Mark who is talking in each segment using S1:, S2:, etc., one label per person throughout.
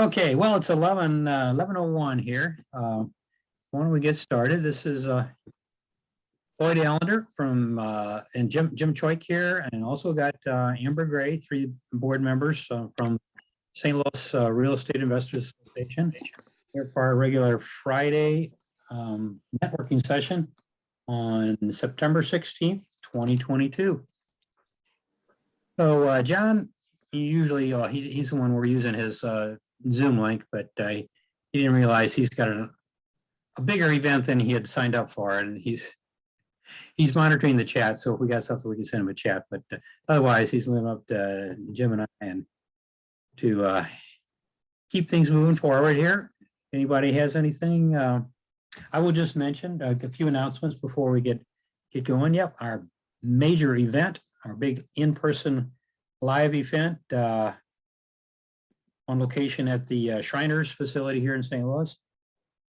S1: Okay, well, it's 11:01 here. Why don't we get started? This is Lloyd Allender from and Jim Choik here, and also got Amber Gray, 3 board members from St. Louis Real Estate Investors Association here for our regular Friday networking session on September 16th, 2022. So John, usually he's the one we're using his Zoom link, but he didn't realize he's got a bigger event than he had signed up for, and he's monitoring the chat. So if we got something, we can send him a chat. But otherwise, he's living up to Jim and I, and to keep things moving forward here. Anybody has anything? I will just mention a few announcements before we get going. Yep, our major event, our big in-person live event on location at the Shriners facility here in St. Louis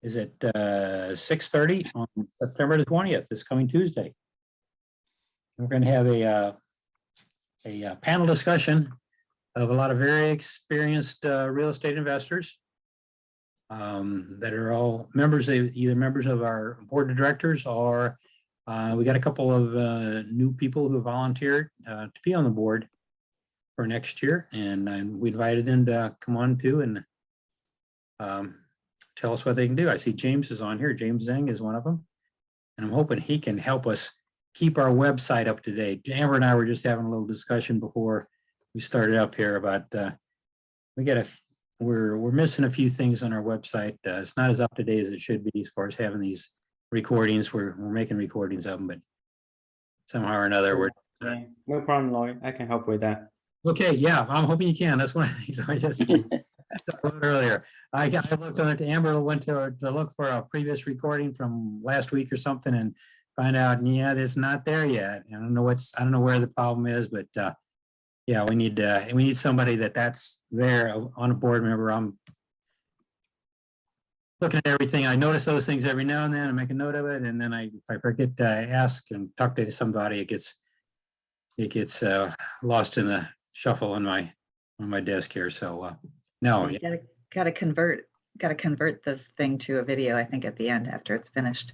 S1: is at 6:30 on September the 20th, this coming Tuesday. We're going to have a panel discussion of a lot of very experienced real estate investors that are all members of either members of our board of directors, or we got a couple of new people who volunteered to be on the board for next year, and we invited them to come on too and tell us what they can do. I see James is on here. James Zeng is one of them, and I'm hoping he can help us keep our website up to date. Amber and I were just having a little discussion before we started up here about we're missing a few things on our website. It's not as up to date as it should be as far as having these recordings. We're making recordings of them, but somehow or another we're
S2: no problem, Lloyd. I can help with that.
S1: okay. Yeah, I'm hoping you can. That's one of the things I just earlier. I looked on it. Amber went to look for a previous recording from last week or something, and find out, yeah, it's not there yet. I don't know where the problem is, but yeah, we need somebody that's there on a board member. I'm looking at everything. I notice those things every now and then. I make a note of it, and then if I forget to ask and talk to somebody, it gets lost in the shuffle on my desk here. So no,
S3: you gotta convert the thing to a video, I think, at the end after it's finished.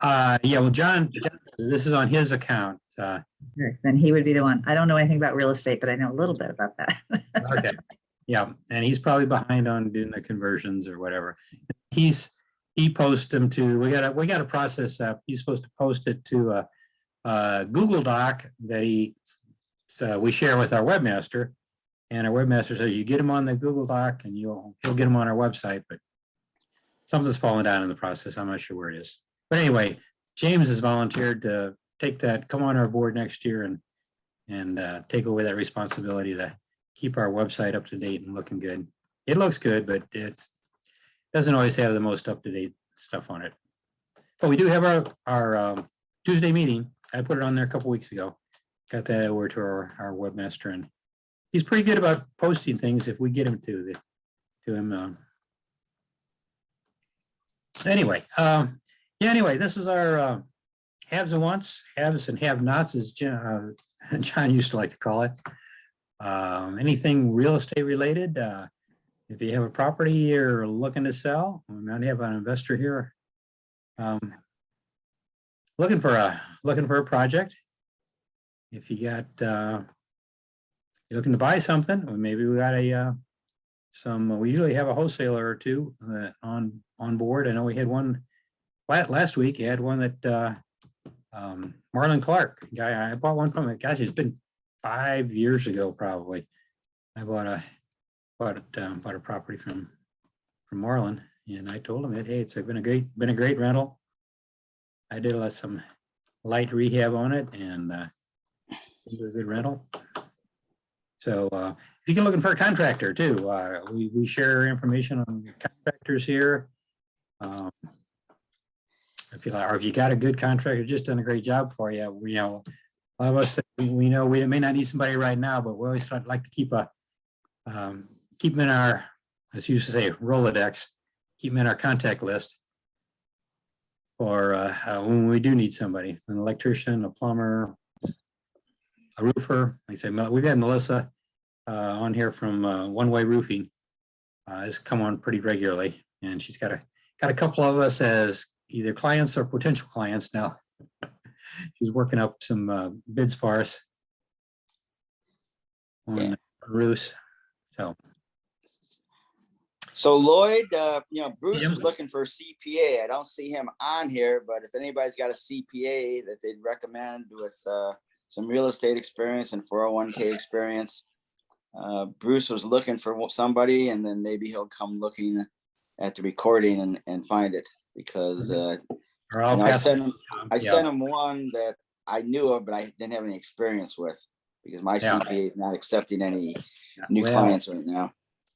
S1: Yeah, well, John, this is on his account.
S3: Sure, then he would be the one. I don't know anything about real estate, but I know a little bit about that.
S1: Okay. Yeah, and he's probably behind on doing the conversions or whatever. He posts them to. We got to process that. He's supposed to post it to a Google Doc that we share with our webmaster, and our webmaster says you get them on the Google Doc and he'll get them on our website. But something's fallen down in the process. I'm not sure where it is. But anyway, James has volunteered to come on our board next year and take away that responsibility to keep our website up to date and looking good. It looks good, but it doesn't always have the most up to date stuff on it. But we do have our Tuesday meeting. I put it on there a couple weeks ago. Got that over to our webmaster, and he's pretty good about posting things if we get him to him. Anyway, anyway, this is our haves and wants, haves and have-nots, as John used to like to call it. Anything real estate related. If you have a property you're looking to sell, we might have an investor here looking for a project. If you got you're looking to buy something, or maybe we got we usually have a wholesaler or two on board. I know we had one last week. You had one that Marlon Clark guy. I bought one from it. Gosh, it's been 5 years ago probably. I bought a property from Marlon, and I told him that, hey, it's been a great rental. I did some light rehab on it, and a good rental. So if you're looking for a contractor too, we share information on contractors here. If you got a good contractor just done a great job for you, a lot of us, we know we may not need somebody right now, but we always like to keep them in our, as you used to say, Rolodex, keep them in our contact list for when we do need somebody, an electrician, a plumber, a roofer. Like I say, we've had Melissa on here from One Way Roofing. has come on pretty regularly, and she's got a couple of us as either clients or potential clients now. She's working up some bids for us on Bruce.
S4: So Lloyd, Bruce
S1: Yeah.
S4: was looking for a CPA. I don't see him on here, but if anybody's got a CPA that they'd recommend with some real estate experience and 401k experience, Bruce was looking for somebody, and then maybe he'll come looking at the recording and find it, because
S1: Or I'll
S4: I
S1: pass
S4: sent him
S1: yeah.
S4: sent him one that I knew of, but I didn't have any experience with, because my
S1: Yeah.
S4: CPA is not accepting any
S1: Yeah.
S4: new
S1: Well,
S4: clients right now.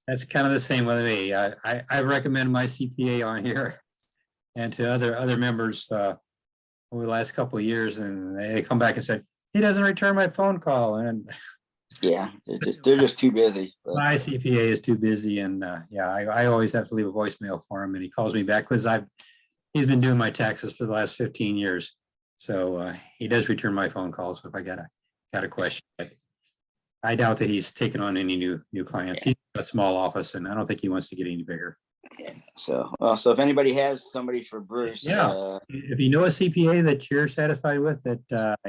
S1: That's kind of the same with me. I recommend my CPA on here and to other members over the last couple of years, and they come back and say, he doesn't return my phone call. And
S4: Yeah, they're just too busy. But
S1: my CPA is too busy, and I always have to leave a voicemail for him, and he calls me back because he's been doing my taxes for the last 15 years. So he does return my phone calls if I got a question. But I doubt that he's taken on any new clients. He's got a small office, and I don't think he wants to get any bigger.
S4: so if anybody has somebody for Bruce,
S1: Yeah. If you know a CPA that you're satisfied with, that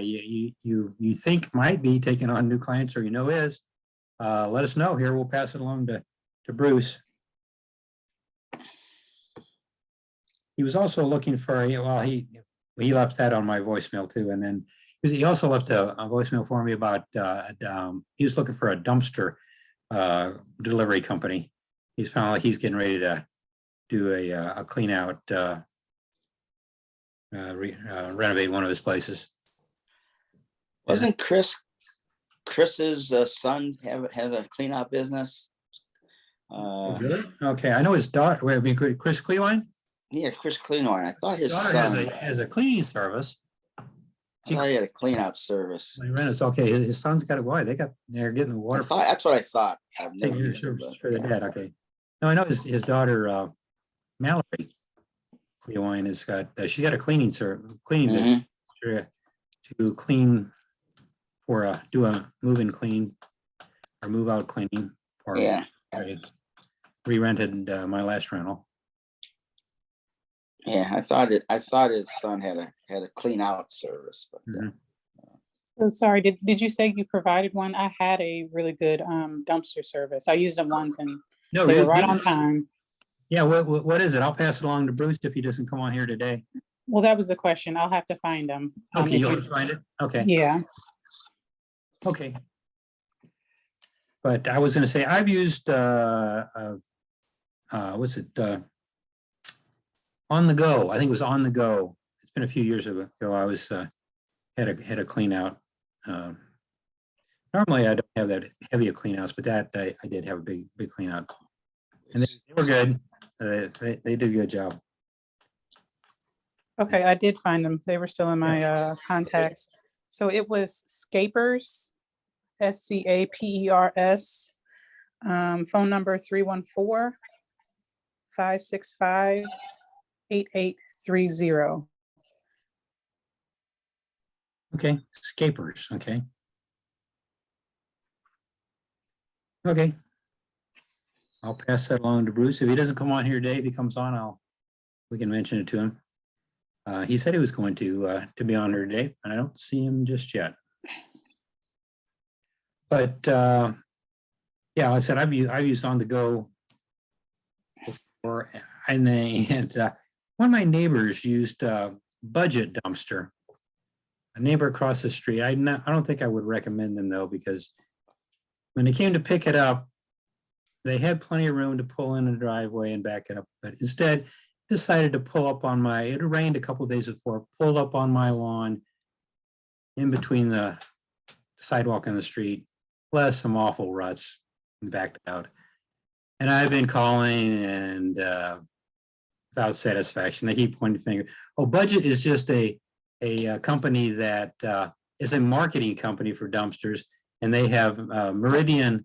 S1: you think might be taking on new clients, or is, let us know here. We'll pass it along to Bruce. He was also looking for he left that on my voicemail too, and then he also left a voicemail for me about he was looking for a dumpster delivery company. He's found like he's getting ready to do a clean out, renovate one of his places.
S4: wasn't Chris's son have a clean out business?
S1: Really? Okay, I know his daughter. Wait, I mean, Chris Cleawine?
S4: Yeah, Chris Cleanwine. I thought his
S1: Daughter
S4: son
S1: has a cleaning service.
S4: I thought he had a clean out service.
S1: It's okay. His son's got it. Why they're getting the water.
S4: That's what I thought. I've never
S1: Taking
S4: used it,
S1: services for the dad. Okay. No, I know his daughter Mallory Cleawine has got. She's got a cleaning business to clean or do a move-in clean or move-out cleaning. Or
S4: Yeah.
S1: I re-rented my last rental.
S4: Yeah, I thought his son had a clean out service, but
S5: So sorry, did you say you provided one? I had a really good dumpster service. I used them once and
S1: No,
S5: they were
S1: really?
S5: right on time.
S1: Yeah, what is it? I'll pass it along to Bruce if he doesn't come on here today.
S5: Well, that was the question. I'll have to find them.
S1: Okay,
S5: if
S1: you'll
S5: you-
S1: have to find it? Okay.
S5: Yeah.
S1: Okay. But I was gonna say, I've used, what's it, On the Go. I think it was On the Go. It's been a few years ago. I was, had a clean out. Normally I don't have that heavy of clean outs, but that I did have a big clean out. And they were good. They did a good job.
S5: Okay, I did find them. They were still in my contacts. So it was Scapers, SCAPERS. Phone number 314-565-8830.
S1: Okay, Scapers, okay. Okay. I'll pass that along to Bruce. If he doesn't come on here today, if he comes on, we can mention it to him. He said he was going to be on here today, and I don't see him just yet. But yeah, like I said, I've used On the Go before, and one of my neighbors used Budget Dumpster. A neighbor across the street. I don't think I would recommend them though, because when they came to pick it up, they had plenty of room to pull in a driveway and back it up, but instead decided to pull up on it rained a couple of days before, pulled up on my lawn in between the sidewalk and the street, plus some awful ruts, and backed out. And I've been calling and without satisfaction. They keep pointing the finger. Oh, Budget is just a company that is a marketing company for dumpsters, and they have Meridian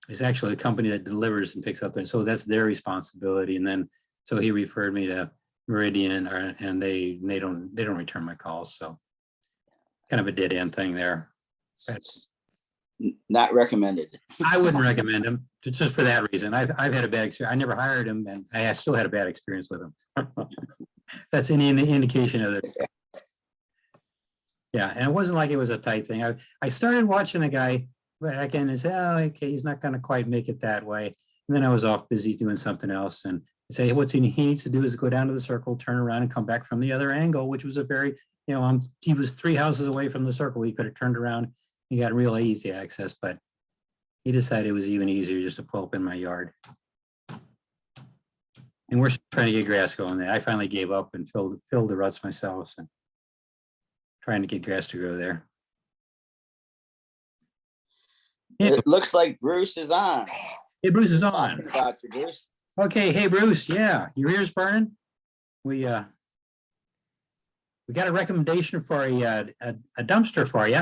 S1: is actually a company that delivers and picks up there. So that's their responsibility. And then, so he referred me to Meridian, and they don't return my calls. So kind of a dead end thing there.
S4: Not recommended.
S1: I wouldn't recommend him just for that reason. I've had a bad experience. I never hired him and I still had a bad experience with him. That's any indication of this. Yeah, and it wasn't like it was a tight thing. I started watching the guy back and said, oh, okay, he's not going to quite make it that way. And then I was off busy doing something else. And I say, what he needs to do is go down to the circle, turn around and come back from the other angle, which was a very, he was 3 houses away from the circle. He could have turned around. He got real easy access, but he decided it was even easier just to pull up in my yard. And we're trying to get grass going there. I finally gave up and filled the ruts myself and trying to get grass to grow there. Yeah.
S4: It looks like Bruce is on.
S1: Hey, Bruce is on.
S4: Talking about you, Bruce.
S1: Okay, hey, Bruce, yeah, your ears burning? We got a recommendation for a dumpster for you.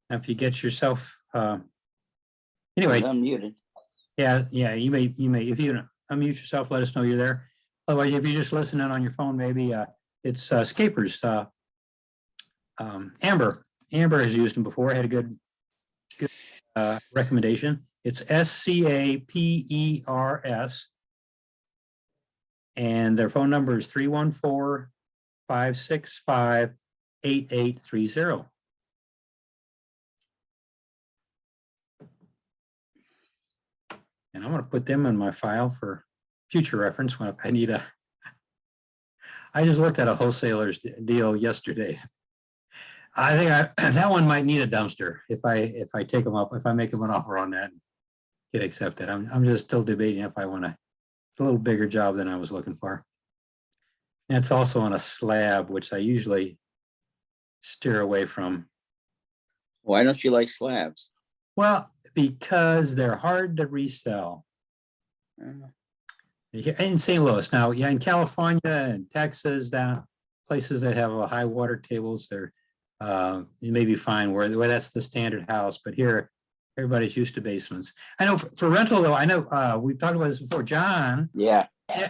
S1: If you get yourself, anyway,
S4: He's unmuted.
S1: yeah, you may, if you unmute yourself, let us know you're there. Otherwise, if you're just listening on your phone, maybe it's Scapers. Amber has used them before, had a good recommendation. It's SCAPERS. And their phone number is 314-565-8830. And I'm going to put them in my file for future reference when I need a. I just looked at a wholesaler's deal yesterday. I think that one might need a dumpster if I take them up, if I make them an offer on that, and get accepted. I'm just still debating if I want a little bigger job than I was looking for. And it's also on a slab, which I usually steer away from.
S4: Why don't you like slabs?
S1: Well, because they're hard to resell. In St. Louis. Now, yeah, in California and Texas, down places that have high water tables, they're you may be fine where that's the standard house, but here everybody's used to basements. I know for rental though, I know we've talked about this before. John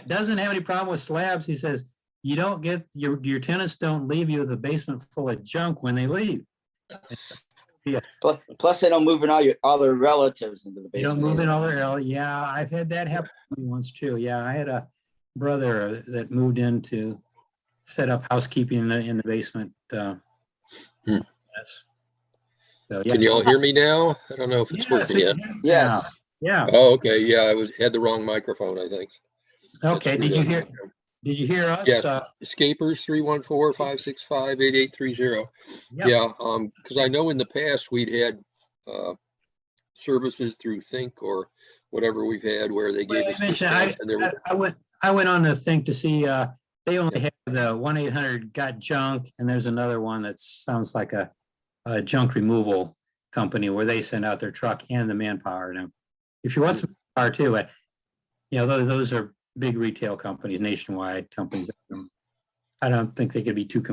S1: doesn't have any problem with slabs. He says you don't get your tenants don't leave you with a basement full of junk when they leave. Yeah.
S4: Plus, they don't move in all their relatives into the basement.
S1: You don't move in all their, yeah, I've had that happen to me once too. Yeah, I had a brother that moved in to set up housekeeping in the basement. That's, so, yeah.
S6: Can you all hear me now? I don't know if it's working yet.
S4: Yes.
S1: Yeah.
S6: Oh, okay. Yeah, had the wrong microphone, I think.
S1: Okay. Did you hear us?
S6: Yes. Escapers 314-565-8830.
S1: Yep.
S6: Yeah. Because I know in the past we'd had services through Think or whatever we've had where they gave us.
S1: I went on to Think to see. They only have the 1-800-GOT-JUNK, and there's another one that sounds like a junk removal company where they send out their truck and the manpower. Now, if you want some power too, those are big retail companies, nationwide companies. I don't think they could be too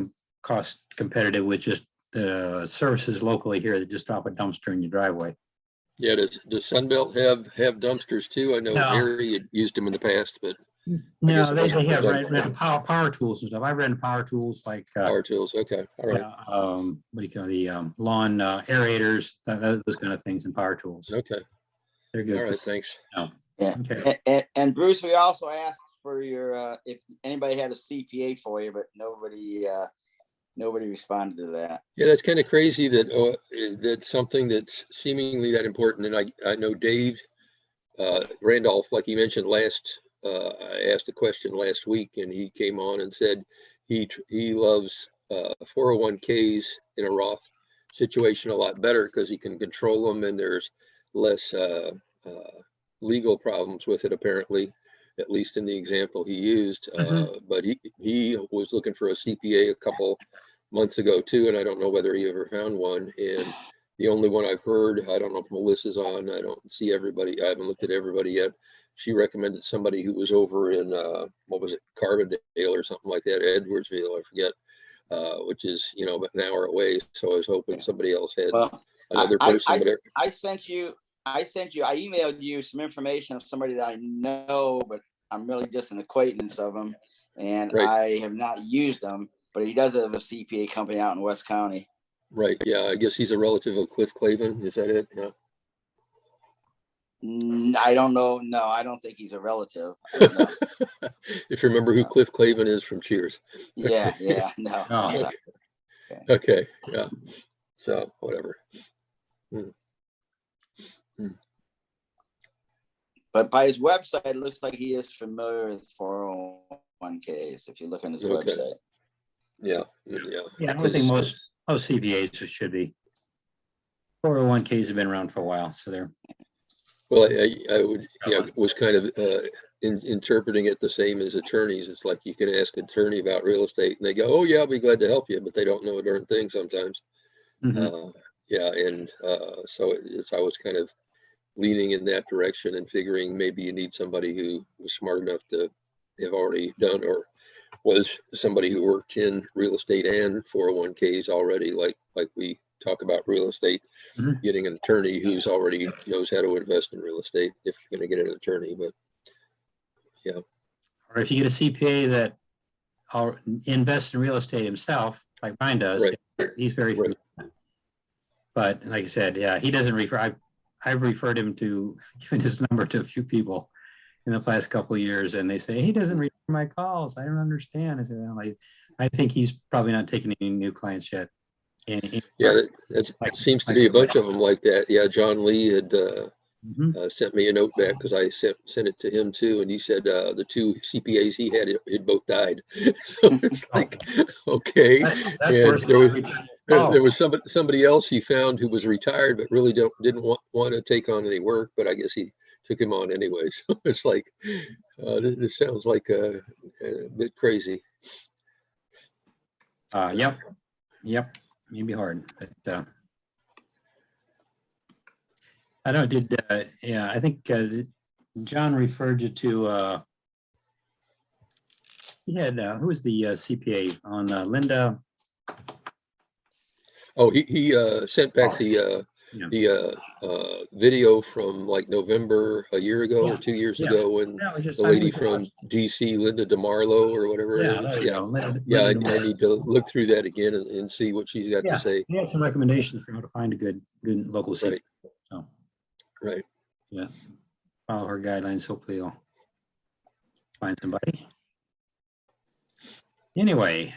S1: cost competitive with just the services locally here that just drop a dumpster in your driveway.
S6: Yeah, does Sunbelt have dumpsters too? I know Harry had used them in the past, but
S1: no, they have rented power tools and stuff. I rented power tools like
S6: power tools. Okay, all right.
S1: What do you call the lawn aerators, those kind of things, and power tools.
S6: Okay,
S1: they're good.
S6: All right, thanks.
S4: Yeah.
S1: Okay.
S4: And Bruce, we also asked for your if anybody had a CPA for you, but nobody responded to that.
S6: Yeah, that's kind of crazy that that's something that's seemingly that important. And I know Dave Randolph, like he mentioned I asked a question last week, and he came on and said he loves 401ks in a Roth situation a lot better because he can control them and there's less legal problems with it, apparently, at least in the example he used. But he was looking for a CPA a couple months ago too, and I don't know whether he ever found one. And the only one I've heard, I don't know if Melissa's on, I don't see everybody, I haven't looked at everybody yet. She recommended somebody who was over in what was it, Carbondale or something like that, Edwardsville, I forget, which is about an hour away. So I was hoping somebody else had another person.
S4: I emailed you some information of somebody that I know, but I'm really just an acquaintance of them, and I have not used them. but he does have a CPA company out in West County.
S6: Right, yeah, I guess he's a relative of Cliff Clavin, is that it? Yeah.
S4: I don't know. No, I don't think he's a relative. I don't know.
S6: If you remember who Cliff Clavin is from Cheers.
S4: Yeah, no.
S1: Oh.
S4: no.
S6: Okay, yeah, so whatever.
S4: But by his website, it looks like he is familiar with 401ks. If you look on his
S6: Okay.
S4: website.
S6: Yeah.
S1: Yeah, I think most CPAs should be. 401ks have been around for a while, so they're.
S6: Well, I would, was kind of interpreting it the same as attorneys. It's like you can ask an attorney about real estate and they go, oh yeah, I'll be glad to help you, but they don't know a darn thing sometimes.
S1: Mhm.
S6: So I was kind of leaning in that direction and figuring maybe you need somebody who was smart enough to have already done or was somebody who worked in real estate and 401ks already, like we talk about real estate.
S1: Mhm.
S6: Getting an attorney who's already knows how to invest in real estate if you're going to get an attorney, but yeah.
S1: Or if you get a CPA that invests in real estate himself, like mine does,
S6: Right.
S1: he's very.
S6: Right.
S1: But like I said, yeah, he doesn't refer. I've referred him to, given his number to a few people in the past couple of years, and they say he doesn't return my calls. I don't understand. I said, well, I think he's probably not taking any new clients yet.
S6: Yeah, that seems to be a bunch of them like that. Yeah, John Lee had sent me a note back because I sent it to him too, and he said the two CPAs he had both died. So it's like, okay.
S1: That's worse.
S6: There was somebody else he found who was retired but really didn't want to take on any work, but I guess he took him on anyway. So it's like this sounds like a bit crazy.
S1: Yep. Maybe hard, but I don't. I think John referred you to. He had who was the CPA on Linda?
S6: Oh, he sent back the video from like November a year ago or 2 years ago when the lady from DC, Linda DeMarlo or whatever. I need to look through that again and see what she's got to say.
S1: He had some recommendations for how to find a good local CPA.
S6: Right.
S1: So,
S6: right.
S1: Yeah. Follow her guidelines. Hopefully you'll find somebody. Anyway.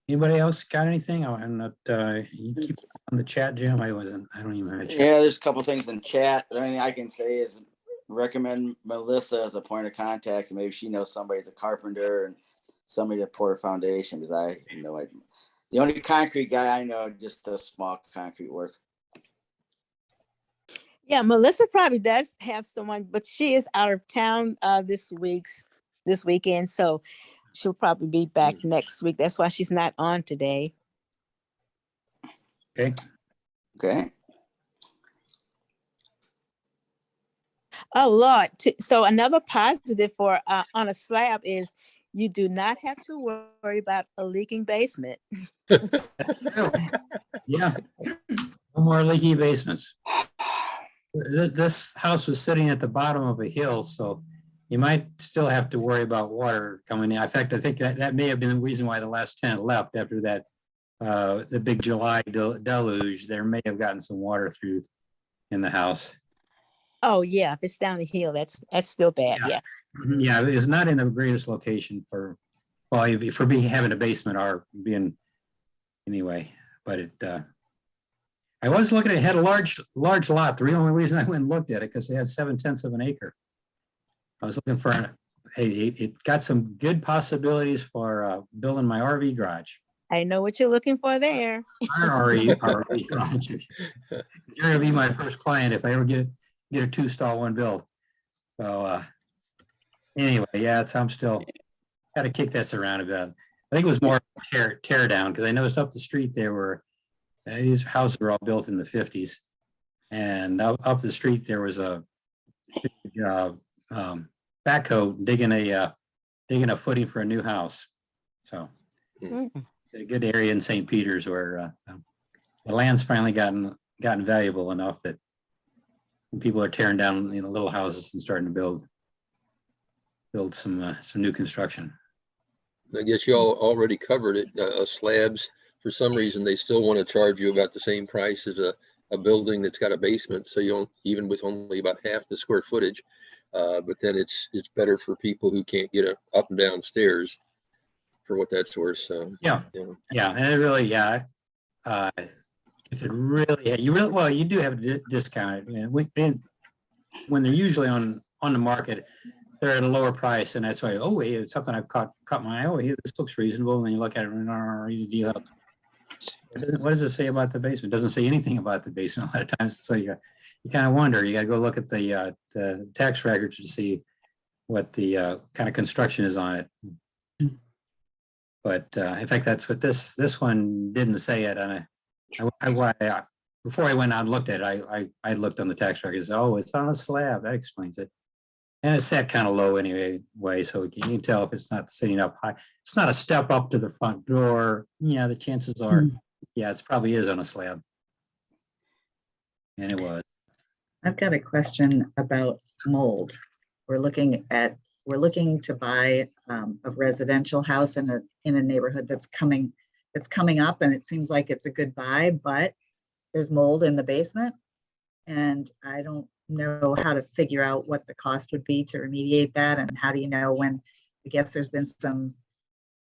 S1: Anybody else got anything? I'm not. You keep on the chat, Jim. I don't even have a chat.
S4: Yeah, there's a couple things in chat. The only thing I can say is recommend Melissa as a point of contact. Maybe she knows somebody as a carpenter and somebody to pour a foundation. Because I know the only concrete guy I know just does small concrete work.
S7: Yeah, Melissa probably does have someone, but she is out of town this weekend, so she'll probably be back next week. That's why she's not on today.
S4: Okay.
S7: Oh Lord! So another positive for on a slab is you do not have to worry about a leaking basement.
S1: Yeah. No more leaky basements. This house was sitting at the bottom of a hill, so you might still have to worry about water coming in. In fact, I think that may have been the reason why the last tenant left after that, the big July deluge. There may have gotten some water through in the house.
S7: Oh yeah, if it's down the hill, that's still bad. Yeah.
S1: Yeah, it's not in the greatest location for having a basement or being anyway. But it, I was looking at it, had a large lot. The only reason I went and looked at it because they had 7/10 of an acre. I was looking for it got some good possibilities for building my RV garage.
S7: I know what you're looking for there.
S1: Our RV garage. You're gonna be my first client if I ever get a 2-stall 1 build. So anyway, yeah, I'm still got to kick this around a bit. I think it was more tear down because I noticed up the street there were these houses were all built in the 50s, and up the street there was a backhoe digging a footing for a new house. So a good area in St. Peter's where the land's finally gotten valuable enough that people are tearing down little houses and starting to build some new construction.
S6: I guess you all already covered it. Slabs, for some reason, they still want to charge you about the same price as a building that's got a basement. So you don't, even with only about half the square footage. But then it's better for people who can't get up and down stairs, for what that's worth. So
S1: Yeah, and it really, if it really, well, you do have to discount it. And when they're usually on the market, they're at a lower price, and that's why, oh, wait, it's something I've caught my eye. Oh, here, this looks reasonable. And then you look at it and read the deal out. What does it say about the basement? It doesn't say anything about the basement a lot of times. So you kind of wonder. You got to go look at the tax records to see what the kind of construction is on it. But in fact, that's what this one didn't say it. And before I went out and looked at it, I looked on the tax records. Oh, it's on a slab. That explains it. And it's set kind of low anyway, so you can tell if it's not sitting up high. It's not a step up to the front door. Yeah, the chances are, yeah, it probably is on a slab. And it was.
S3: I've got a question about mold. We're looking to buy a residential house in a neighborhood that's coming up, and it seems like it's a good buy, but there's mold in the basement, and I don't know how to figure out what the cost would be to remediate that, and how do you know when? I guess there's been some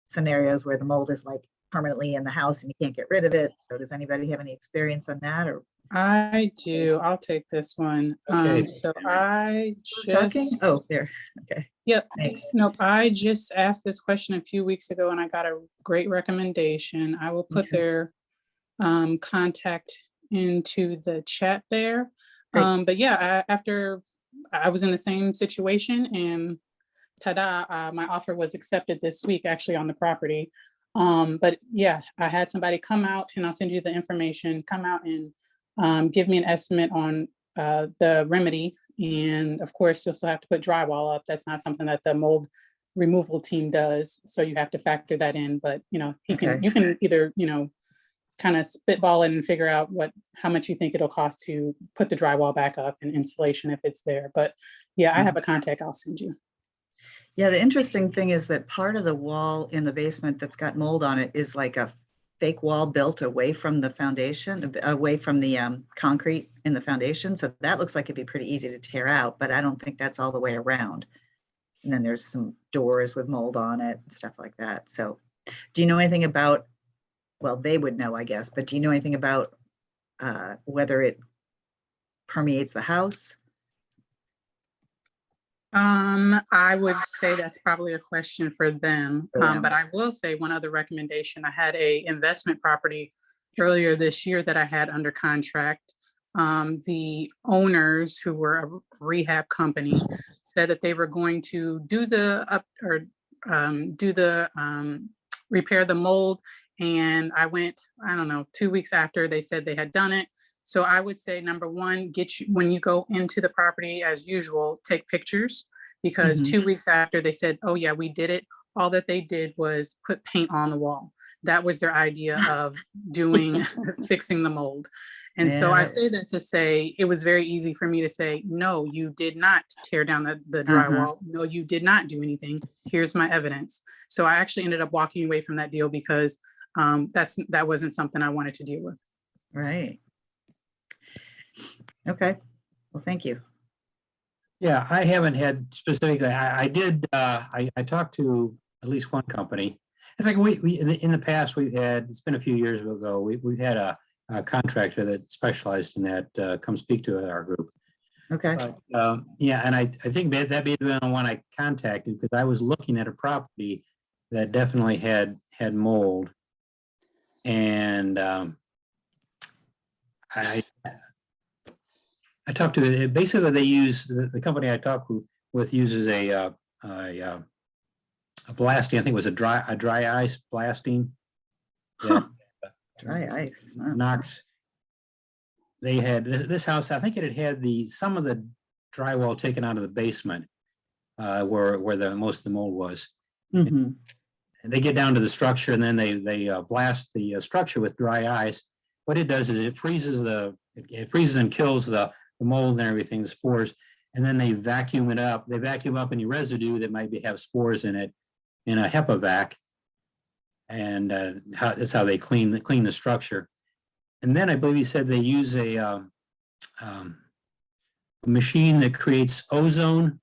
S3: scenarios where the mold is like permanently in the house and you can't get rid of it. So does anybody have any experience on that? Or
S5: I do. I'll take this one.
S1: Okay.
S5: So I
S3: who's talking?
S5: just,
S3: Oh, there. Okay.
S5: yep.
S3: Thanks.
S5: Nope. I just asked this question a few weeks ago and I got a great recommendation. I will put
S3: Okay.
S5: their contact into the chat there.
S3: Great.
S5: But yeah, after I was in the same situation, and ta-da, my offer was accepted this week actually on the property. But yeah, I had somebody come out, and I'll send you the information, come out and give me an estimate on the remedy. And of course, you'll still have to put drywall up. That's not something that the mold removal team does. So you have to factor that in. But you
S3: Okay.
S5: can either, kind of spitball it and figure out how much you think it'll cost to put the drywall back up and insulation if it's there. But yeah, I have a contact I'll send you.
S3: Yeah, the interesting thing is that part of the wall in the basement that's got mold on it is like a fake wall built away from the foundation, away from the concrete in the foundation. So that looks like it'd be pretty easy to tear out, but I don't think that's all the way around. And then there's some doors with mold on it and stuff like that. So do you know anything about, well, they would know, I guess, but do you know anything about whether it permeates the house?
S5: I would say that's probably a question for them.
S3: Yeah.
S5: But I will say one other recommendation. I had a investment property earlier this year that I had under contract. The owners, who were a rehab company, said that they were going to do repair the mold. And I went, I don't know, 2 weeks after they said they had done it. So I would say, number one, when you go into the property, as usual, take pictures, because 2 weeks after they said, oh yeah, we did it, all that they did was put paint on the wall. That was their idea of fixing the mold. And so I say that to say, it was very easy for me to say, no, you did not tear down the drywall. No, you did not do anything. Here's my evidence. So I actually ended up walking away from that deal because that wasn't something I wanted to deal with.
S3: Right. Okay. Well, thank you.
S1: Yeah, I haven't had specifically, I did, I talked to at least one company. In fact, we in the past, it's been a few years ago, we've had a contractor that specialized in that come speak to our group.
S3: Okay.
S1: But, yeah, and I think that'd be the one I contacted, because I was looking at a property that definitely had mold. And I talked to it. Basically, they use the company I talked with uses a blasting. I think it was a dry ice blasting. That
S3: Dry ice. Wow.
S1: knocks. They had this house. I think it had some of the drywall taken out of the basement, where most of the mold was.
S3: Mm-hmm.
S1: And they get down to the structure, and then they blast the structure with dry ice. What it does is it freezes and kills the mold and everything, the spores, and then they vacuum it up. They vacuum up any residue that might have spores in it in a HEPA vac, and that's how they clean the structure. And then I believe he said they use a machine that creates ozone,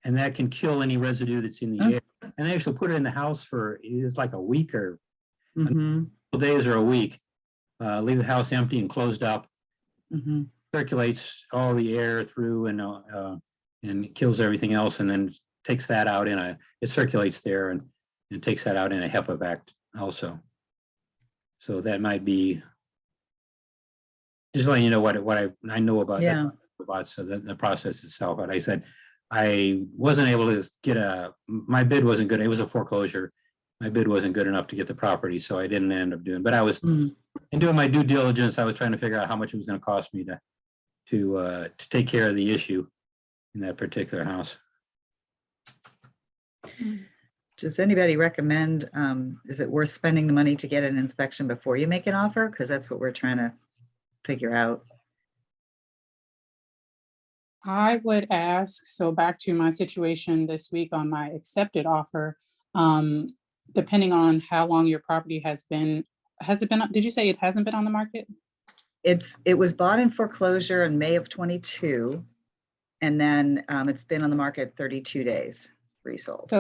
S1: and that can kill any residue that's in the
S3: Oh.
S1: air. And they actually put it in the house for, it's like a week or
S3: Mhm,
S1: days or a week. Leave the house empty and closed up,
S3: mhm.
S1: circulates all the air through and kills everything else, and then takes that out it circulates there and takes that out in a HEPA vac also. So that might be, just letting you know what I know about. That's
S3: Yeah.
S1: what I know about, so the process itself. But I said, I wasn't able to get my bid wasn't good. It was a foreclosure. My bid wasn't good enough to get the property, so I didn't end up doing, but I was,
S3: Mm.
S1: in doing my due diligence, I was trying to figure out how much it was gonna cost me to take care of the issue in that particular house.
S3: Does anybody recommend, is it worth spending the money to get an inspection before you make an offer? Because that's what we're trying to figure out.
S5: I would ask, so back to my situation this week on my accepted offer, depending on how long your property has it been, did you say it hasn't been on the market?
S3: It was bought in foreclosure in May of 22, and then it's been on the market 32 days, resold.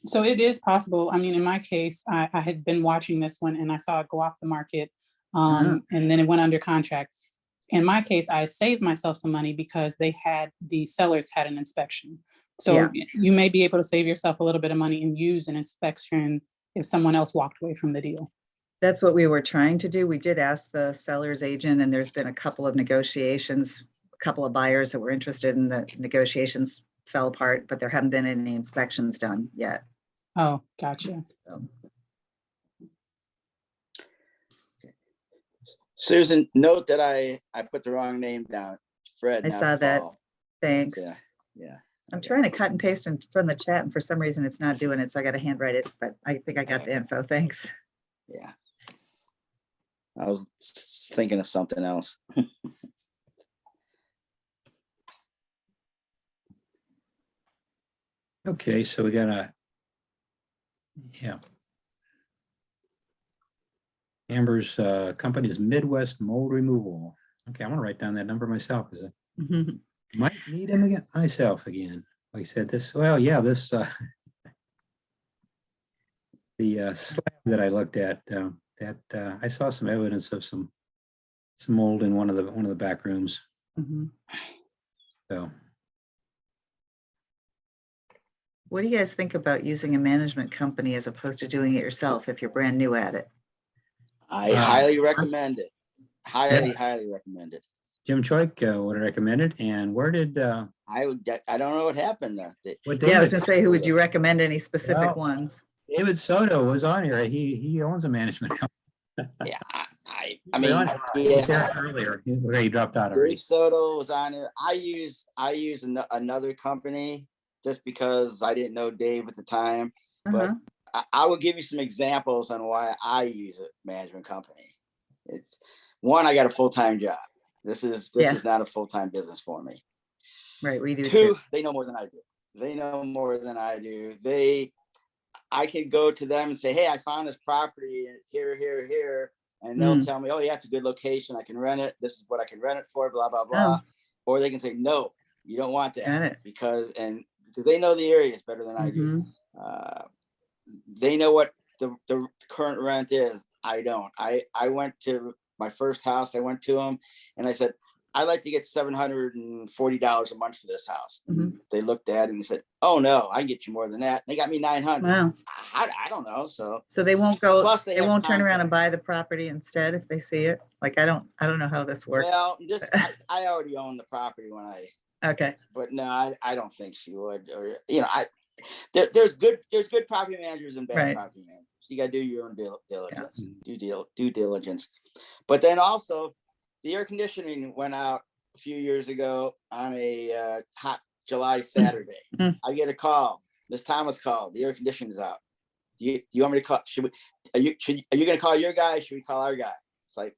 S5: So it is possible. I mean, in my case, I had been watching this one and I saw it go off the market, and then it went under contract. In my case, I saved myself some money because the sellers had an inspection. So
S3: Yeah.
S5: you may be able to save yourself a little bit of money and use an inspection if someone else walked away from the deal.
S3: That's what we were trying to do. We did ask the seller's agent, and there's been a couple of negotiations, a couple of buyers that were interested in the negotiations fell apart, but there haven't been any inspections done yet.
S5: Oh, gotcha.
S3: So,
S4: Susan, note that I put the wrong name down. Fred.
S3: I
S4: not
S3: saw that.
S4: Paul.
S3: Thanks.
S4: Yeah.
S3: I'm trying to cut and paste from the chat, and for some reason it's not doing it, so I got to handwrite it, but I think I got the info. Thanks.
S4: Yeah. I was thinking of something else.
S1: Okay, so we got Amber's company is Midwest Mold Removal. Okay, I'm gonna write down that number myself, because I might need him again myself again. Like I said, this the slab that I looked at, I saw some evidence of some mold in one of the back rooms.
S3: Mhm.
S1: So
S3: What do you guys think about using a management company as opposed to doing it yourself if you're brand new at it?
S4: I highly recommend it. Highly recommend it.
S1: Jim Choik would recommend it. And where did
S4: I don't know what happened.
S1: what
S3: Yeah, I was
S1: David,
S3: gonna say, who would you recommend, any specific
S1: Well,
S3: ones?
S1: David Soto was on here. He owns a management company.
S4: Yeah, I
S1: He
S4: mean,
S1: was there earlier. He dropped out already.
S4: Dave Soto was on it. I use another company just because I didn't know Dave at the time. But I will give you some examples on why I use a management company. It's one, I got a full-time job. This is not a full-time business for me.
S3: Right, we do
S4: Two,
S3: too.
S4: they know more than I do. I can go to them and say, hey, I found this property here. And they'll tell me, oh yeah, it's a good location. I can rent it. This is what I can rent it for, blah, blah, blah. Or they can say, no, you don't want
S3: Got
S4: that
S3: it.
S4: because they know the areas better than I do. They know what the current rent is. I don't. I went to my first house. I went to them and I said, I'd like to get $740 a month for this house. They looked at it and said, oh no, I can get you more than that. They got me 900.
S3: Wow.
S4: I don't know. So
S3: they won't go,
S4: Plus
S3: they
S4: have
S3: won't turn around and buy
S4: contacts.
S3: the property instead if they see it? Like, I don't know how this works.
S4: Well, I already own the property
S3: Okay.
S4: but no, I don't think she would. Or there's good property managers and bad property managers. You got to do your own diligence, due diligence. But then also, the air conditioning went out a few years ago on a hot July Saturday. I get a call. Miss Thomas called. The air conditioning is out. Do you want me to call? Are you going to call your guy? Should we call our guy? It's like,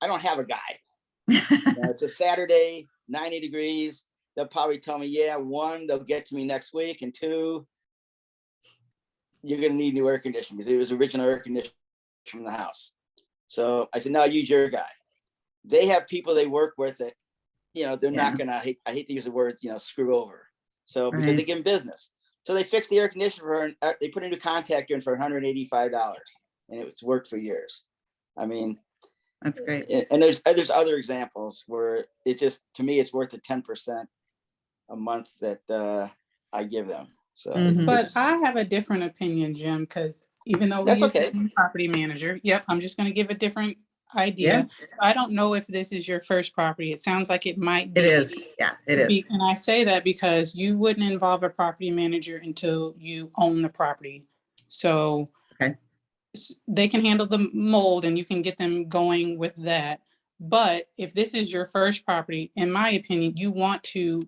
S4: I don't have a guy. It's a Saturday, 90 degrees. They'll probably tell me, yeah, one, they'll get to me next week, and two, you're gonna need new air conditioning because it was original air conditioning from the house. So I said, no, use your guy. They have people they work with that, they're not gonna, I hate to use the word, screw over. So because they
S3: Right.
S4: give them business. So they fixed the air conditioner for her, they put a new contactor in for $185 and it's worked for years. I mean,
S3: That's great.
S4: and there's other examples where it just, to me, it's worth the 10% a month that I give them. So,
S3: Mhm.
S5: But
S4: it's-
S5: I have a different opinion, Jim, because even though we
S4: That's
S5: use the
S4: okay.
S5: same property manager, yep, I'm just gonna give a different idea. I don't know if this is your first property. It sounds like it might be.
S3: It is. Yeah, it is.
S5: And I say that because you wouldn't involve a property manager until you own the property. So
S3: Okay.
S5: they can handle the mold and you can get them going with that. But if this is your first property, in my opinion, you want to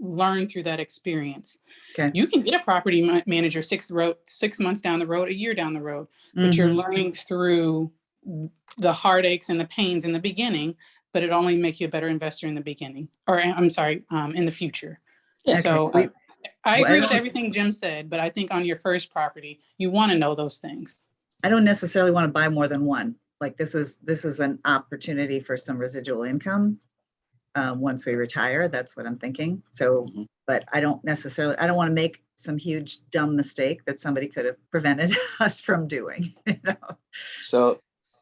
S5: learn through that experience.
S3: Okay.
S5: You can get a property manager 6 months down the road, a year down the road, but you're
S3: Mhm.
S5: learning through the heartaches and the pains in the beginning, but it only make you a better investor in the beginning, or I'm sorry, in the future.
S4: Yeah.
S5: So
S3: Okay.
S5: I agree with
S3: don't-
S5: everything Jim said, but I think on your first property, you want to know those things.
S3: I don't necessarily want to buy more than one. Like this is an opportunity for some residual income. Once we retire, that's what I'm thinking. So,
S4: Mhm.
S3: but I don't want to make some huge dumb mistake that somebody could have prevented us from doing.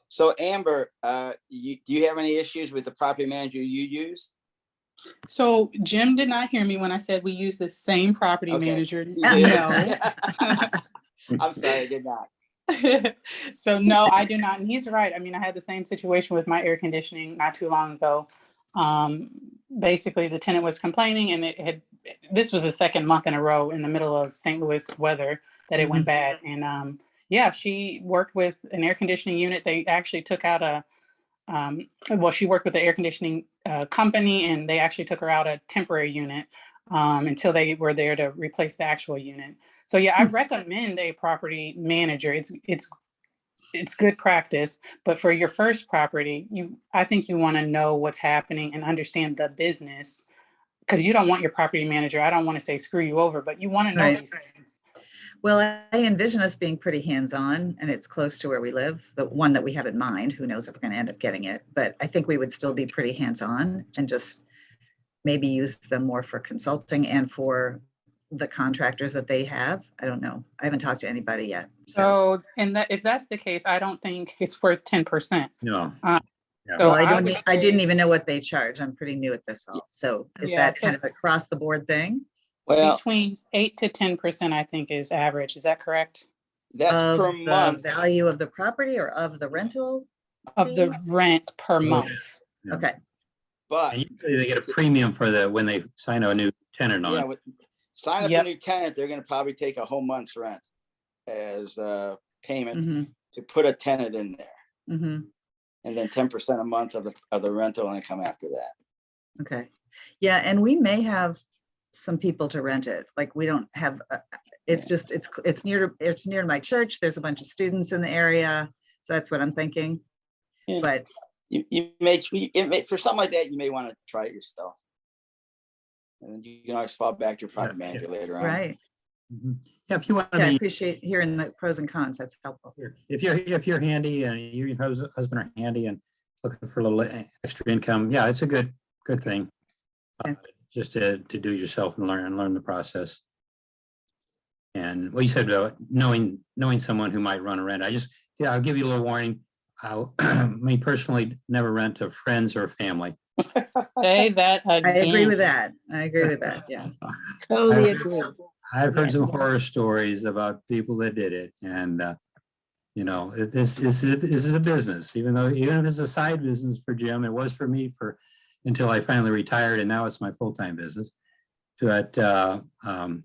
S4: So Amber, do you have any issues with the property manager you use?
S5: So Jim did not hear me when I said we use the same property
S4: Okay.
S5: manager.
S4: You did?
S5: No.
S4: I'm sorry, I did not.
S5: So no, I do not. And he's right. I mean, I had the same situation with my air conditioning not too long ago. Basically the tenant was complaining and this was the second month in a row in the middle of St. Louis weather that it went bad. And yeah, she worked with an air conditioning unit. They actually took out she worked with the air conditioning company and they actually took her out a temporary unit until they were there to replace the actual unit. So yeah, I recommend a property manager. It's good practice, but for your first property, I think you want to know what's happening and understand the business because you don't want your property manager. I don't want to say screw you over, but you want to know
S3: Right.
S5: these things.
S3: Well, I envision us being pretty hands-on and it's close to where we live, the one that we have in mind. Who knows if we're going to end up getting it, but I think we would still be pretty hands-on and just maybe use them more for consulting and for the contractors that they have. I don't know. I haven't talked to anybody yet. So,
S5: And if that's the case, I don't think it's worth 10%.
S1: No.
S5: So
S3: well, I
S5: would
S3: didn't
S5: say-
S3: even know what they charge. I'm pretty new at this all. So is
S5: Yeah,
S3: that kind of across the board thing?
S4: Well,
S5: between 8 to 10%, I think is average. Is that correct?
S4: that's
S3: Of
S4: per
S3: the
S4: month.
S3: value of the property or of the rental?
S5: Of the
S3: fees?
S5: rent per
S1: Both.
S5: month.
S1: Yeah.
S3: Okay.
S4: But
S1: And usually they get a premium for when they sign a new tenant
S4: yeah,
S1: on.
S4: sign up
S5: Yep.
S4: a new tenant, they're going to probably take a whole month's rent as payment
S3: Mm-hmm.
S4: to put a tenant in there,
S3: Mm-hmm.
S4: and then 10% a month of the rental income after that.
S3: Okay. Yeah, and we may have some people to rent it. Like we don't have, it's just, it's near to my church. There's a bunch of students in the area. So that's what I'm thinking.
S4: Yeah.
S3: But
S4: You may for something like that, you may want to try it yourself, and then you can always fall back to your property
S1: Yeah.
S4: manager later on.
S3: right.
S1: Mhm. Yeah, if you want to
S3: Yeah, I
S1: be,
S3: appreciate hearing the pros and cons. That's helpful.
S1: if you're handy and you and your husband are handy and looking for a little extra income, yeah, it's a good thing.
S3: Okay.
S1: Just to do it yourself and learn the process. And what you said about knowing someone who might run a rent, I'll give you a little warning. Me personally, never rent to friends or family.
S5: Say that
S3: I agree
S5: again.
S3: with that. I agree with that. Yeah.
S7: Totally
S1: I've-
S7: agree.
S1: I've heard some
S7: Yes.
S1: horror stories about people that did it, and this is a business. Even if it's a side business for Jim, it was for me until I finally retired, and now it's my full-time business. But yeah,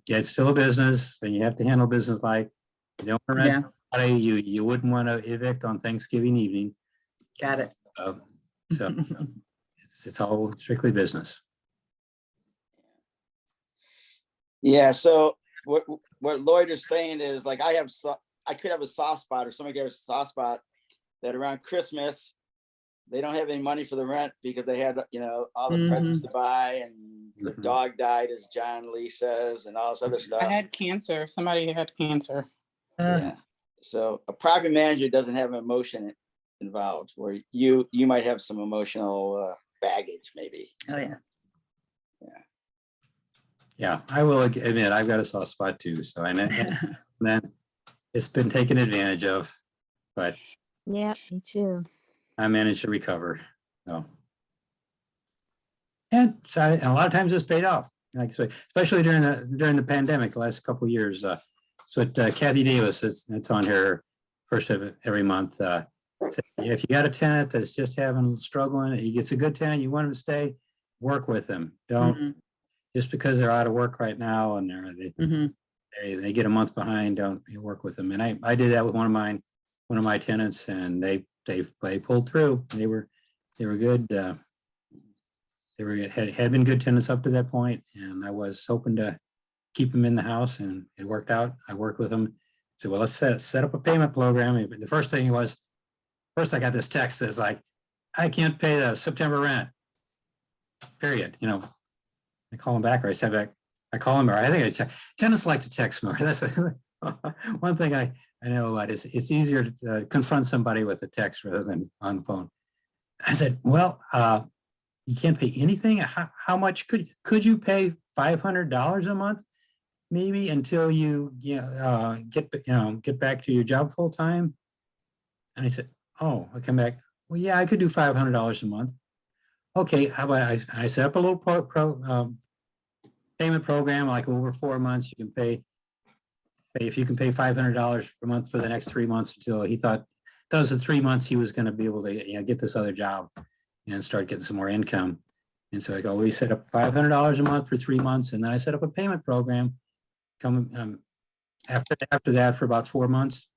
S1: it's still a business, and you have to handle business like you don't want to rent.
S3: Yeah.
S1: You wouldn't want to evict on Thanksgiving evening.
S3: Got it.
S1: So it's all strictly business.
S4: Yeah. So what Lloyd is saying is like I could have a soft spot, or somebody got a soft spot that around Christmas they don't have any money for the rent because they had all the presents to buy, and the dog died, as John Lee says, and all this other stuff.
S5: I had cancer. Somebody had cancer.
S4: Yeah. So a property manager doesn't have emotion involved, where you might have some emotional baggage, maybe.
S3: Oh,
S4: So,
S3: yeah.
S1: Yeah, I will admit, I've got a soft spot too, so and then it's been taken advantage of, but
S7: Yeah, me too.
S1: I managed to recover, so. And so and a lot of times it's paid off, like I say, especially during the pandemic, the last couple of years. So Kathy Davis, it's on her first of every month. Said, if you got a tenant that's just having struggling, he gets a good tenant, you want him to stay, work with them. Don't
S3: Mhm,
S1: just because they're out of work right now and
S3: mhm.
S1: they get a month behind, don't you work with them. And I did that with one of my tenants, and they pulled through. They were good. They had been good tenants up to that point, and I was hoping to keep them in the house, and it worked out. I worked with them. Said, well, let's set up a payment program. The first thing was, first I got this text that's like, I can't pay the September rent. Period. I call them back, or I send back. I call them, or I think tenants like to text more. That's one thing I know about. It's easier to confront somebody with a text rather than on the phone. I said, well, you can't pay anything. How much could you pay $500 a month, maybe, until you get back to your job full time? And I said, oh, I come back. Well, yeah, I could do $500 a month. Okay, how about I set up a little payment program, like over 4 months. You can pay if you can pay $500 per month for the next 3 months, until he thought those are 3 months he was going to be able to get this other job and start getting some more income. And so I go, we set up $500 a month for 3 months, and then I set up a payment program. After that, for about 4 months,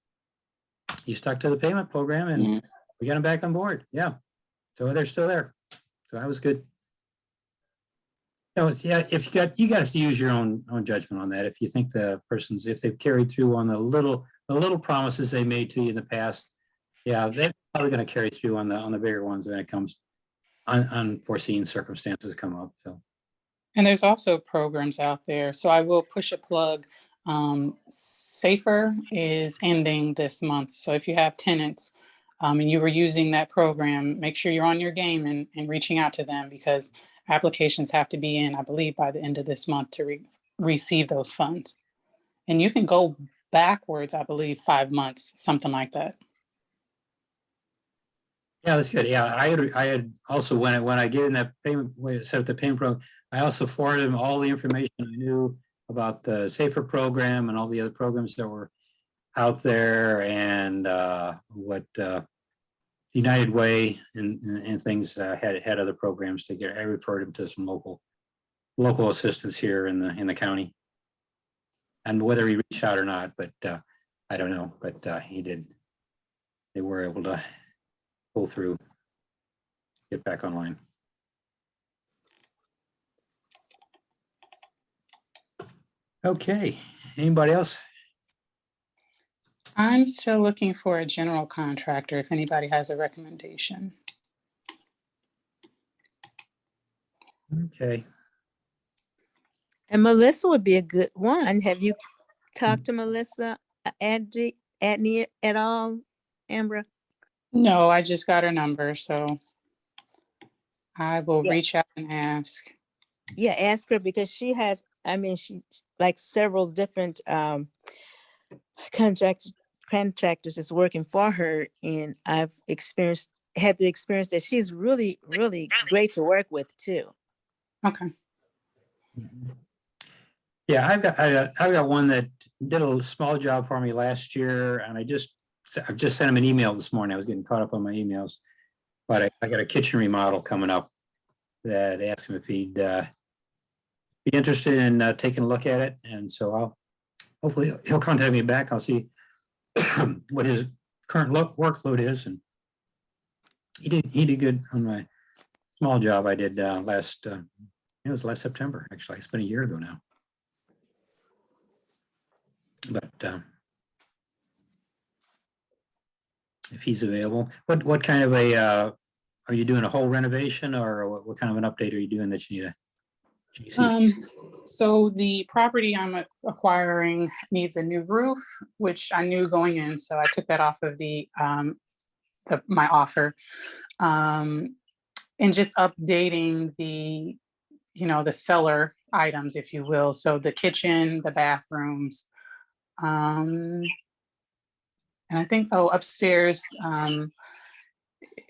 S1: he stuck to the payment program, and we got him back on board. Yeah, so they're still there. So that was good. Yeah, if you got to use your own judgment on that. If you think the person's, if they've carried through on the little promises they made to you in the past, yeah, they're probably going to carry through on the bigger ones when it comes unforeseen circumstances come up. So.
S5: And there's also programs out there. So I will push a plug. Safer is ending this month. So if you have tenants and you were using that program, make sure you're on your game and reaching out to them, because applications have to be in, I believe, by the end of this month to receive those funds. And you can go backwards, I believe, 5 months, something like that.
S1: Yeah, that's good. Yeah, I had also, when I gave him that payment, set up the payment program, I also forwarded him all the information I knew about the Safer program and all the other programs that were out there, and what United Way and things had other programs to get. I referred him to some local assistance here in the county, and whether he reached out or not, but I don't know. But he did. They were able to pull through, get back online. Okay, anybody else?
S5: I'm still looking for a general contractor if anybody has a recommendation.
S1: Okay.
S7: And Melissa would be a good one. Have you talked to Melissa Adney at all, Ambra?
S5: No, I just got her number, so I will
S7: Yeah.
S5: reach out and ask.
S7: Yeah, ask her, because she has, she like several different contractors is working for her, and I've had the experience that she's really, really great to work with too.
S5: Okay.
S1: Yeah, I've got one that did a small job for me last year, and I've just sent him an email this morning. I was getting caught up on my emails, but I got a kitchen remodel coming up that asked him if he'd be interested in taking a look at it, and so hopefully he'll contact me back. I'll see what his current workload is, and he did good on my small job I did it was last September, actually. It's been a year ago now. But if he's available, what kind of are you doing a whole renovation, or what kind of an update are you doing that you need
S5: So the property I'm acquiring needs a new roof, which I knew going in, so I took that off of my offer. And just updating the, the cellar items, if you will. So the kitchen, the bathrooms. And I think, upstairs,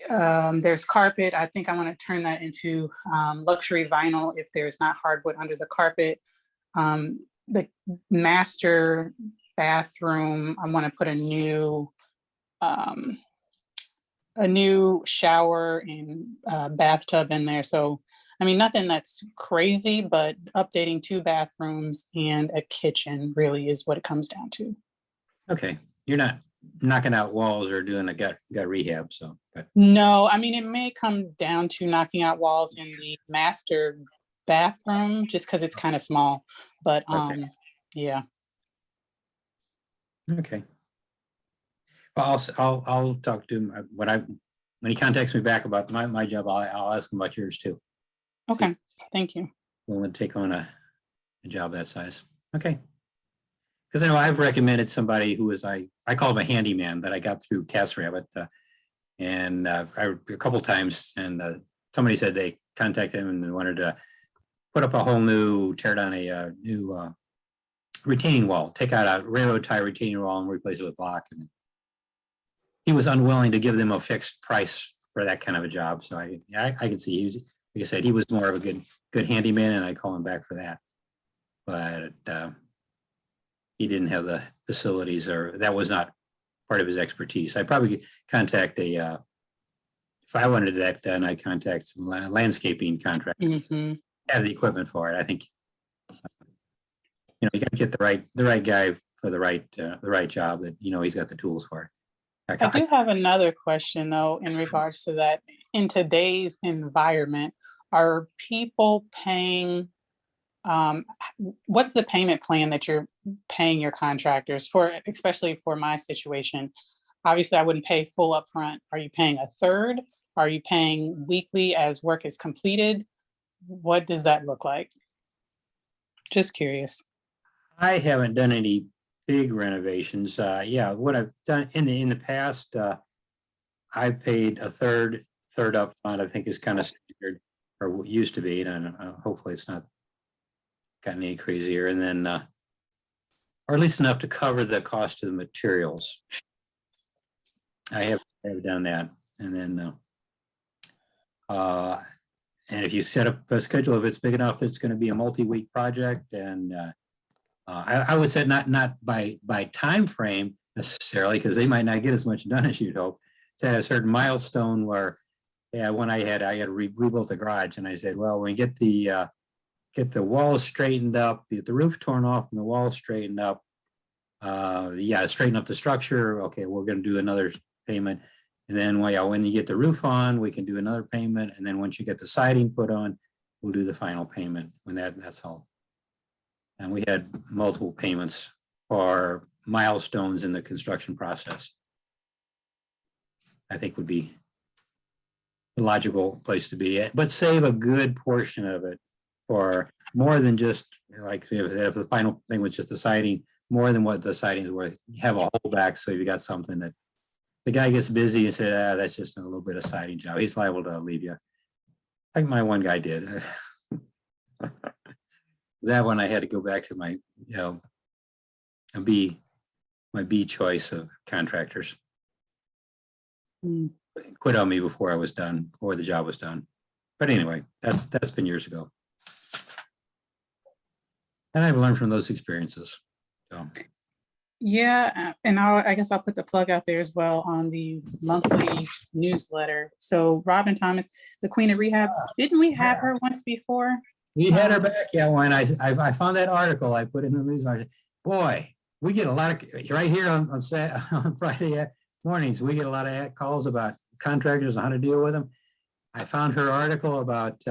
S5: there's carpet. I think I want to turn that into luxury vinyl if there's not hardwood under the carpet. The master bathroom, I want to put a new shower and bathtub in there. So, I mean, nothing that's crazy, but updating 2 bathrooms and a kitchen really is what it comes down to.
S1: Okay, you're not knocking out walls or doing a gut rehab, so. But
S5: No, I mean, it may come down to knocking out walls in the master bathroom just because it's kind of small, but
S1: Okay.
S5: yeah.
S1: Okay. Well, I'll talk to him when he contacts me back about my job. I'll ask him about yours too.
S5: Okay, thank you.
S1: Willing to take on a job that size. Okay. Because I know I've recommended somebody who was I call him a handyman that I got through TaskRabbit, and a couple times, and somebody said they contacted him and wanted to put up a whole tear down a new retaining wall, take out a railroad tie retaining wall and replace it with block. And he was unwilling to give them a fixed price for that kind of a job. So I can see he was, like I said, he was more of a good handyman, and I call him back for that. But he didn't have the facilities, or that was not part of his expertise. I'd probably contact if I wanted that done, I'd contact some landscaping contractor, have the equipment for it. I think, you got to get the right guy for the right job that, he's got the tools for it.
S5: I do have another question though, in regards to that. In today's environment, are people paying, what's the payment plan that you're paying your contractors for, especially for my situation? Obviously, I wouldn't pay full upfront. Are you paying a third? Are you paying weekly as work is completed? What does that look like? Just curious. I
S1: haven't done any big renovations. What I've done in the past, I paid a third up front. I think is kind of standard, or used to be, and hopefully it's not gotten any crazier. And then, or at least enough to cover the cost of the materials. I have done that, and then, and if you set up a schedule, if it's big enough, that's going to be a multi-week project, and I would say not by time frame necessarily, because they might not get as much done as you'd hope. To have a certain milestone where, when I had rebuilt the garage, and I said, well, when you get the walls straightened up, the roof torn off, and the walls straightened up, straighten up the structure. Okay, we're going to do another payment, and then when you get the roof on, we can do another payment, and then once you get the siding put on, we'll do the final payment when that's all. And we had multiple payments for milestones in the construction process. I think would be the logical place to be at, but save a good portion of it for more than just like if the final thing was just the siding, more than what the siding is worth. You have a holdback, so you got something that the guy gets busy and said, that's just a little bit of siding job. He's liable to leave you. Like my one guy did. That one I had to go back to my, my B choice of contractors. Quit on me before I was done, before the job was done. But anyway, that's been years ago. And I've learned from those experiences. So. Yeah, and I guess I'll put the plug out there as well on the monthly newsletter. So Robin Thomas, the Queen of Rehab, didn't we have her once before? We had her back, when I found that article, I put in the news article. Boy, we get a lot of, right here on Friday mornings, we get a lot of calls about contractors and how to deal with them. I found her article about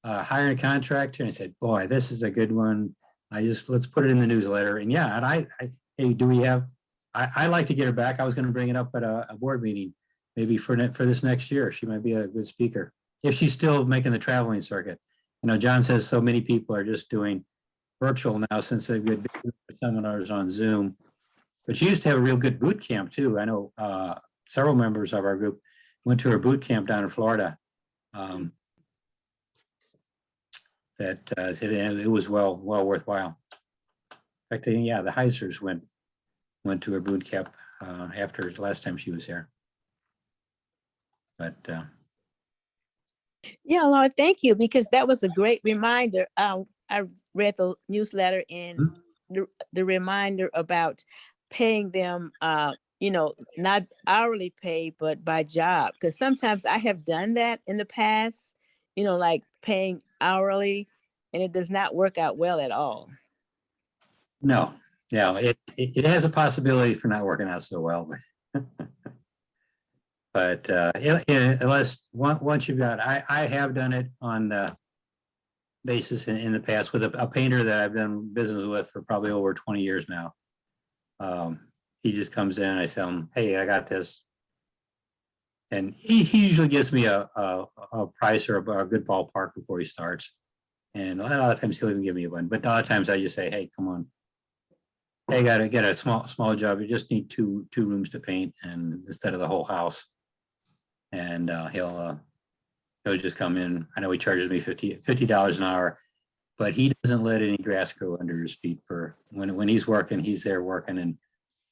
S1: hiring a contractor, and I said, boy, this is a good one. Let's put it in the newsletter. And hey, do we have, I like to get her back. I was going to bring it up at a board meeting, maybe for this next year. She might be a good speaker if she's still making the traveling circuit. John says so many people are just doing virtual now since they've got seminars on Zoom. But she used to have a real good boot camp too. I know several members of our group went to her boot camp down in Florida. It was well worthwhile. In fact, yeah, the Heisers went to her boot camp after the last time she was here. But
S7: Yeah, Laura, thank you, because that was a great reminder. I read the newsletter and the reminder about paying them, not hourly pay, but by job. Because sometimes I have done that in the past, like paying hourly, and it does not work out well at all.
S1: no, it has a possibility for not working out so well, but unless once you've got, I have done it on the basis in the past with a painter that I've done business with for probably over 20 years now. He just comes in and I tell him, hey, I got this. And he usually gives me a price or a good ballpark before he starts. And a lot of times he'll even give me one, but a lot of times I just say, hey, come on. Hey, got to get a small job. You just need two rooms to paint, and instead of the whole house. And he'll just come in. I know he charges me $50 an hour, but he doesn't let any grass grow under his feet. For when he's working, he's there working, and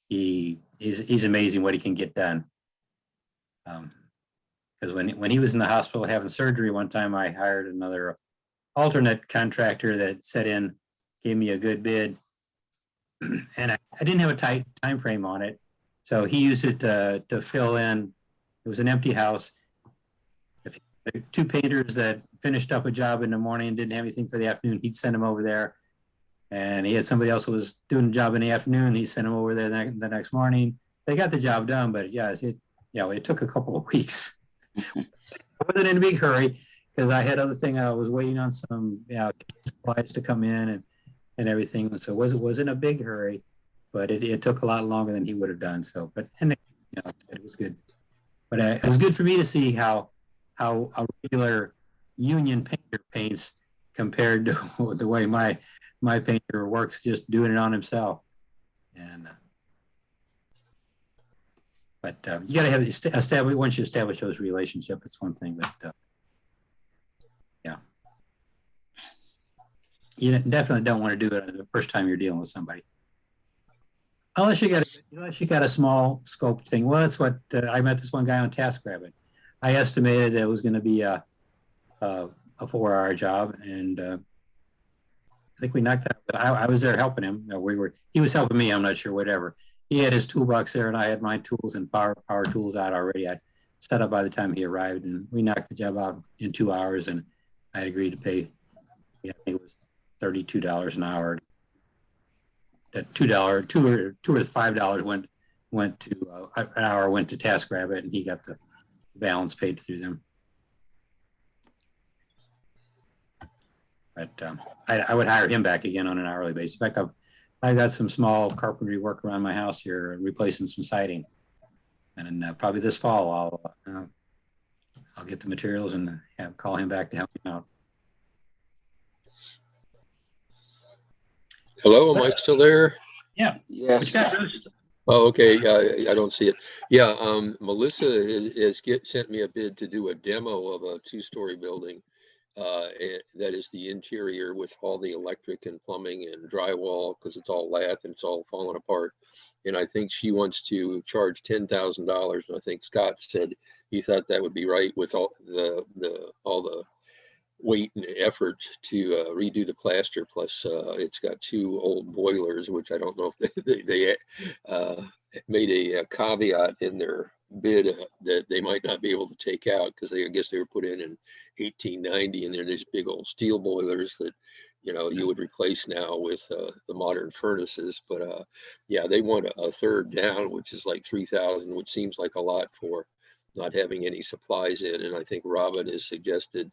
S1: he's amazing what he can get done. Because when he was in the hospital having surgery one time, I hired another alternate contractor that set in, gave me a good bid, and I didn't have a tight time frame on it, so he used it to fill in. It was an empty house. If two painters that finished up a job in the morning and didn't have anything for the afternoon, he'd send them over there. And he had somebody else who was doing a job in the afternoon. He sent them over there the next morning. They got the job done, but yeah, it took a couple of weeks. I wasn't in a big hurry because I had other things. I was waiting on some supplies to come in and everything. So it wasn't a big hurry, but it took a lot longer than he would have done. So, but it was good. But it was good for me to see how a regular union painter paints compared to the way my painter works, just doing it on himself. And but you got to have establish once you establish those relationships. It's one thing, but yeah, you definitely don't want to do it the first time you're dealing with somebody. Unless you got a small scope thing. Well, that's what I met this one guy on TaskRabbit. I estimated that it was going to be a 4-hour job, and I think we knocked that. But I was there helping him. He was helping me. I'm not sure, whatever. He had his toolbox there, and I had my tools and power tools out already. I set up by the time he arrived, and we knocked the job out in 2 hours. And I had agreed to pay. I think it was $32 an hour. That $2 or $5 went to an hour went to TaskRabbit, and he got the balance paid through them. But I would hire him back again on an hourly basis. In fact, I've got some small carpentry work around my house here, replacing some siding, and then probably this fall I'll get the materials and call him back to help him out.
S6: Hello, am I still there?
S1: Yeah.
S4: Yes.
S6: Oh, okay. I don't see it. Yeah, Melissa has sent me a bid to do a demo of a 2-story building. That is the interior with all the electric and plumbing and drywall, because it's all lath and it's all falling apart. And I think she wants to charge $10,000. And I think Scott said he thought that would be right with all the weight and effort to redo the plaster. Plus, it's got 2 old boilers, which I don't know if they made a caveat in their bid that they might not be able to take out, because I guess they were put in 1890, and they're these big old steel boilers that you would replace now with the modern furnaces. But yeah, they want a third down, which is like $3,000, which seems like a lot for not having any supplies in. And I think Robin has suggested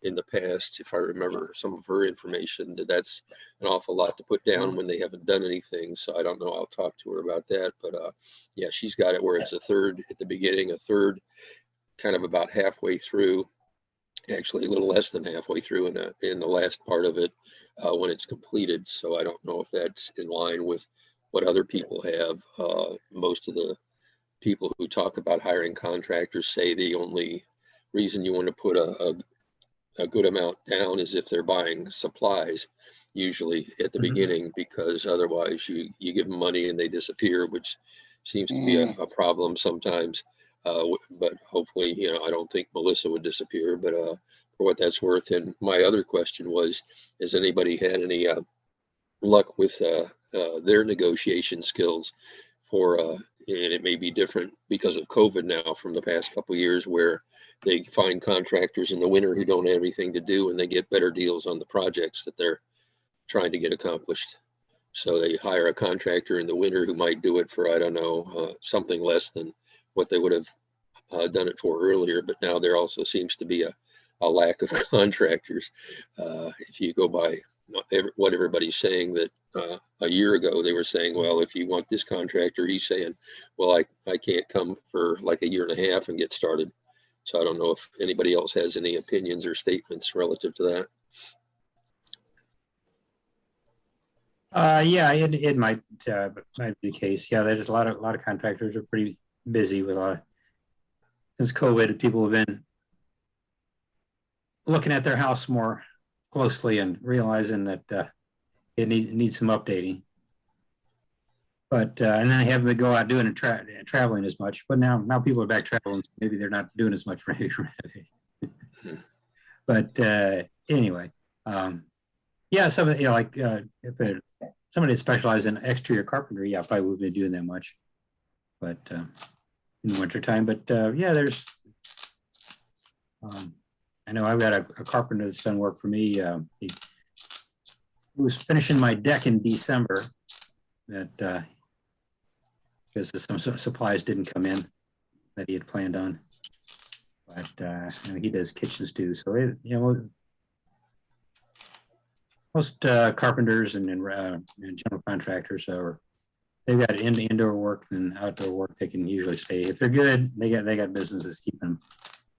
S6: in the past, if I remember some of her information, that's an awful lot to put down when they haven't done anything. So I don't know, I'll talk to her about that. But yeah, she's got it where it's a third at the beginning, a third kind of about halfway through, actually a little less than halfway through in the last part of it when it's completed. So I don't know if that's in line with what other people have. Most of the people who talk about hiring contractors say the only reason you want to put a good amount down is if they're buying supplies, usually at the beginning, because otherwise you give them money and they disappear, which seems to be a problem sometimes. But hopefully, I don't think Melissa would disappear, but for what that's worth. And my other question was, has anybody had any luck with their negotiation skills for, and it may be different because of COVID now from the past couple of years, where they find contractors in the winter who don't have anything to do and they get better deals on the projects that they're trying to get accomplished. So they hire a contractor in the winter who might do it for, I don't know, something less than what they would have done it for earlier. But now there also seems to be a lack of contractors. If you go by what everybody's saying, that a year ago they were saying, well, if you want this contractor, he's saying, well, I can't come for like a year and a half and get started. So I don't know if anybody else has any opinions or statements relative to that.
S1: Yeah, it might be the case. Yeah, there's a lot of contractors are pretty busy with since COVID. People have been looking at their house more closely and realizing that it needs some updating. But and then they haven't been go out doing traveling as much. But now people are back traveling. So maybe they're not doing as much renovation. But anyway, yeah, somebody like if somebody specialized in exterior carpentry, yeah, probably wouldn't be doing that much. But in the wintertime, but yeah, there's. I know I've got a carpenter that's done work for me. He was finishing my deck in December. That because some supplies didn't come in that he had planned on. But he does kitchens too, so most carpenters and general contractors they've got indoor work and outdoor work. They can usually stay if they're good. They got businesses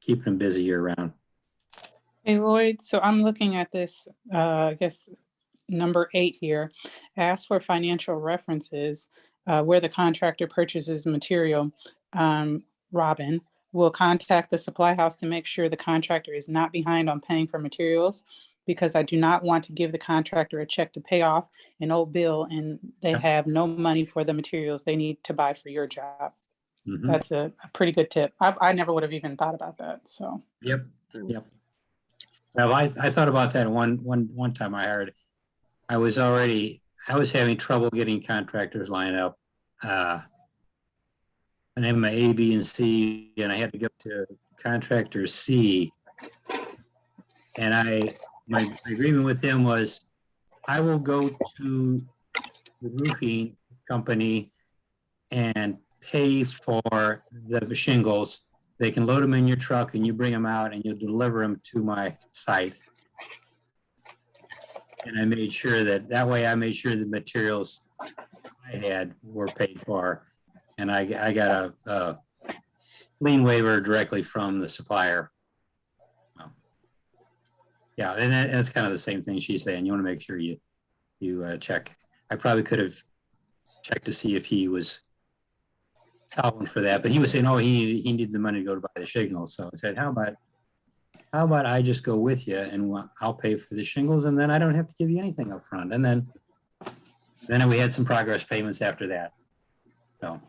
S1: keeping them busy year round.
S5: Hey, Lloyd, so I'm looking at this, I guess, number 8 here. Ask for financial references where the contractor purchases material. Robin will contact the supply house to make sure the contractor is not behind on paying for materials, because I do not want to give the contractor a check to pay off an old bill and they have no money for the materials they need to buy for your job. That's a pretty good tip. I never would have even thought about that. So.
S1: Yep. Well, I thought about that one time I hired. I was having trouble getting contractors lined up. And I had my A, B, and C, and I had to go to contractor C. And my agreement with him was, I will go to the roofing company and pay for the shingles. They can load them in your truck and you bring them out and you deliver them to my site. And I made sure that way I made sure the materials I had were paid for. And I got a lien waiver directly from the supplier. Yeah, and that's kind of the same thing she's saying. You want to make sure you check. I probably could have checked to see if he was solvent for that, but he was saying, oh, he needed the money to go to buy the shingles. So I said, how about I just go with you and I'll pay for the shingles, and then I don't have to give you anything up front. And then we had some progress payments after that. So,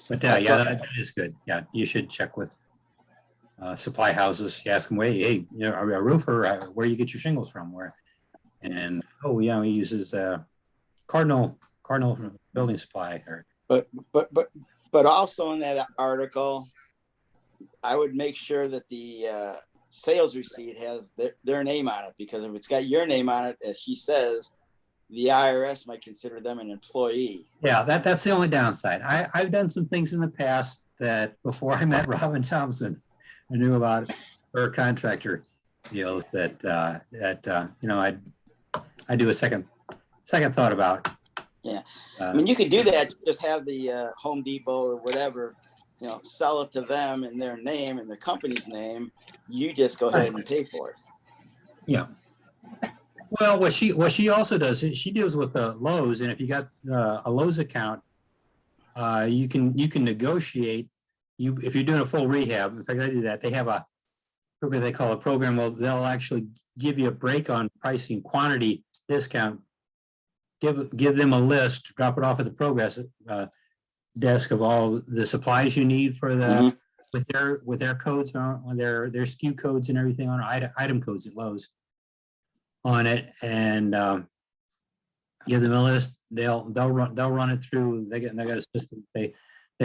S1: but yeah, that is good. Yeah, you should check with supply houses. You ask them, hey, are you a roofer? Where you get your shingles from? Where? And he uses Cardinal Building Supply.
S4: But also in that article, I would make sure that the sales receipt has their name on it, because if it's got your name on it, as she says, the IRS might consider them an employee.
S1: Yeah, that's the only downside. I've done some things in the past that before I met Robin Thompson, I knew about her contractor deals that I do a second thought about.
S4: Yeah, I mean, you could do that. Just have the Home Depot or whatever sell it to them in their name and their company's name, you just go ahead and pay for it.
S1: Yeah. Well, what she also does is she deals with Lowe's, and if you got a Lowe's account, you can negotiate. If you're doing a full rehab, in fact, I do that. They have a program they call a program. Well, they'll actually give you a break on pricing, quantity discount. Give them a list, drop it off at the progress desk of all the supplies you need for the with their codes on their SKU codes and everything on item codes at Lowe's on it, and give them a list. They'll run it through. They got a system they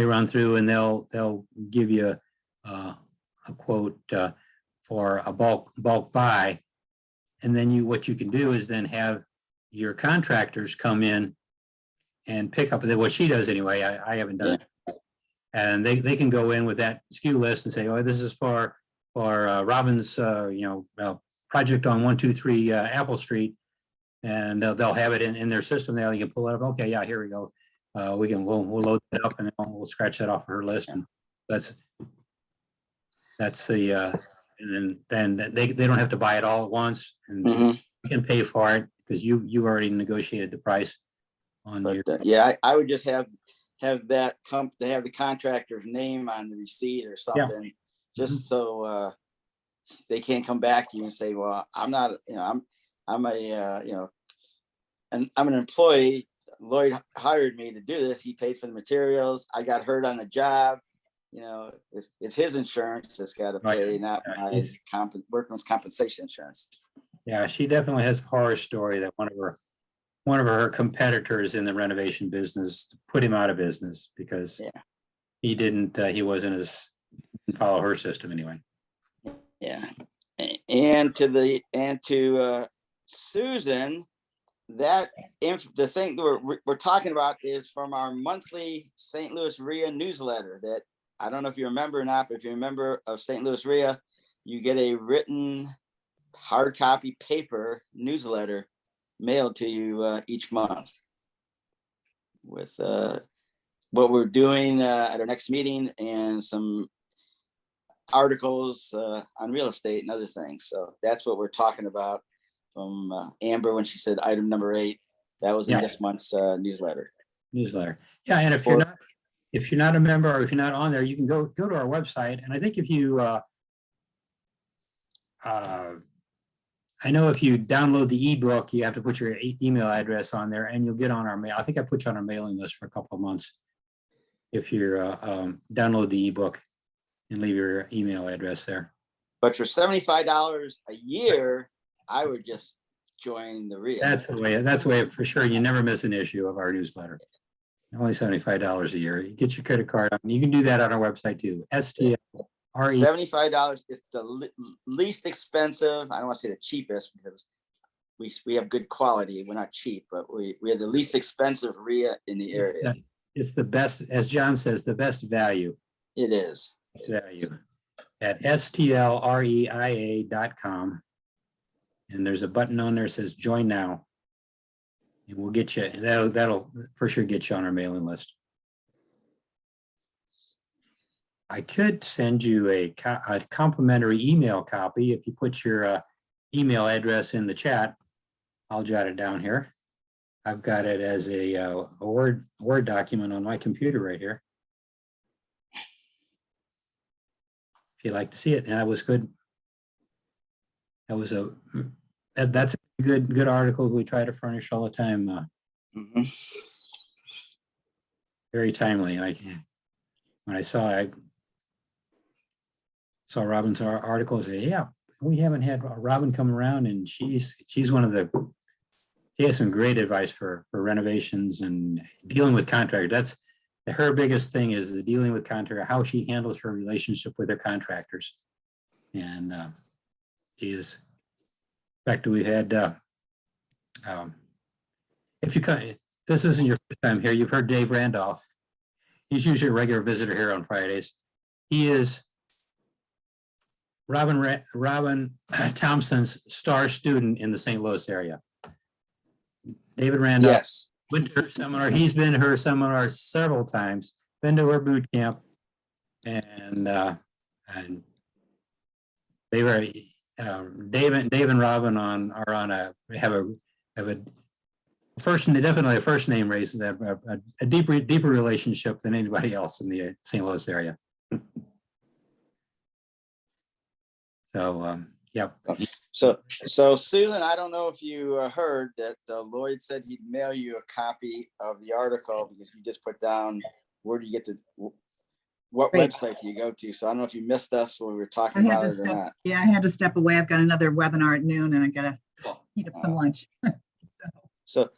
S1: run through, and they'll give you a quote for a bulk buy, and then what you can do is then have your contractors come in and pick up what she does anyway. I haven't done it, and they can go in with that SKU list and say, oh, this is for Robin's project on 123 Apple Street, and they'll have it in their system. They can pull it up. Okay, yeah, here we go. We'll load it up, and we'll scratch that off of her list. And that's the and then they don't have to buy it all at once, and you can pay for it because you already negotiated the price on your.
S4: I would just have that they have the contractor's name on the receipt or something, just so they can't come back to you and say, well, I'm not, I'm an employee. Lloyd hired me to do this. He paid for the materials. I got hurt on the job. It's his insurance that's got to pay, not my workman's compensation insurance.
S1: Yeah, she definitely has a horror story that one of her competitors in the renovation business put him out of business because he didn't didn't follow her system anyway.
S4: Yeah, and to Susan, that the thing we're talking about is from our monthly St. Louis REIA newsletter. That I don't know if you remember or not, but if you're a member of St. Louis REIA, you get a written hard copy paper newsletter mailed to you each month with what we're doing at our next meeting and some articles on real estate and other things. So that's what we're talking about from Amber when she said item number 8. That was in this month's newsletter.
S1: Yeah, and if you're not a member or if you're not on there, you can go to our website. And I think if you I know if you download the ebook, you have to put your email address on there, and you'll get on our mail. I think I put you on our mailing list for a couple of months if you download the ebook and leave your email address there.
S4: But for $75 a year, I would just join the REIA.
S1: That's the way for sure. You never miss an issue of our newsletter. Only $75 a year. You get your credit card on. You can do that on our website too. STLREIA.
S4: $75 is the least expensive. I don't want to say the cheapest because we have good quality. We're not cheap, but we are the least expensive REIA in the area.
S1: It's the best, as John says, the best value.
S4: It is.
S1: Value at STLREIA.com. And there's a button on there that says join now. And we'll get you, that'll for sure get you on our mailing list. I could send you a complimentary email copy if you put your email address in the chat. I'll jot it down here. I've got it as a Word document on my computer right here. If you'd like to see it, and that was good. That's a good article we try to furnish all the time. Very timely. When I saw Robin's article, I said, yeah, we haven't had Robin come around, and she's one of the, she has some great advice for renovations and dealing with contractors. That's her biggest thing, is the dealing with contractor, how she handles her relationship with her contractors. And she is, in fact, we've had, if this isn't your first time here, you've heard Dave Randolph. He's usually a regular visitor here on Fridays. He is Robin Thompson's star student in the St. Louis area. David Randolph went to her seminar. He's been to her seminar several times, been to her boot camp. And they were, Dave and Robin are on have a definitely a first name race, a deeper relationship than anybody else in the St. Louis area. So, yeah.
S4: So Susan, I don't know if you heard that Lloyd said he'd mail you a copy of the article because you just put down, where do you get what
S3: Great.
S4: website do you go to? So I don't know if you missed us when we were
S3: I
S4: talking
S3: had
S4: about
S3: to
S4: it or
S3: step,
S4: not.
S3: yeah, I had to step away. I've got another webinar at noon and I gotta heat up some lunch.
S4: So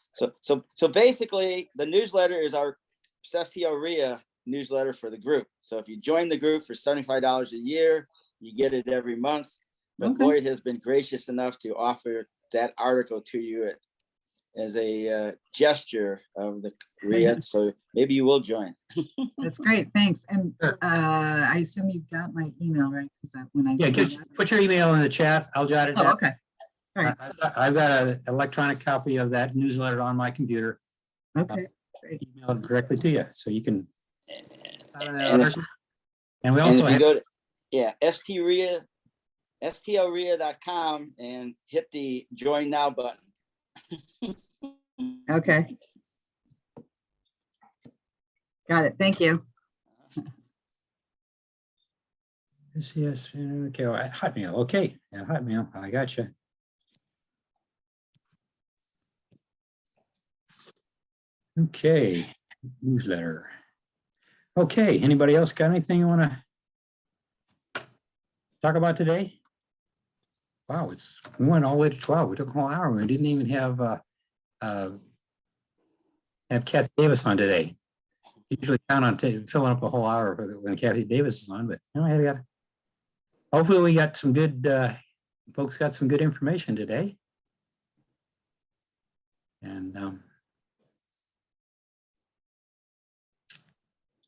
S4: basically the newsletter is our STLREIA newsletter for the group. So if you join the group for $75 a year, you get it every month. But
S3: Okay.
S4: Lloyd has been gracious enough to offer that article to you as a gesture of the REIA. So maybe you will join.
S3: That's great, thanks. And I assume you've got my email, right? Is that when I?
S1: Yeah, put your email in the chat. I'll jot it
S3: Oh,
S1: down.
S3: okay. All right.
S1: I've got an electronic copy of that newsletter on my computer.
S3: Okay, great.
S1: Email it directly to you, so you can. And we
S4: And
S1: also
S4: if you
S1: have,
S4: go to, STLREIA.com and hit the join now button.
S3: Okay. Got it. Thank you.
S1: yes, okay, Hotmail, okay, yeah, Hotmail, I got you. Okay, newsletter. Okay, anybody else got anything you want to talk about today? Wow, we went all the way to 12. We took a whole hour. We didn't even have Kathy Davis on today. Usually count on filling up a whole hour when Kathy Davis is on, but you know, hopefully we got some good folks got some good information today. And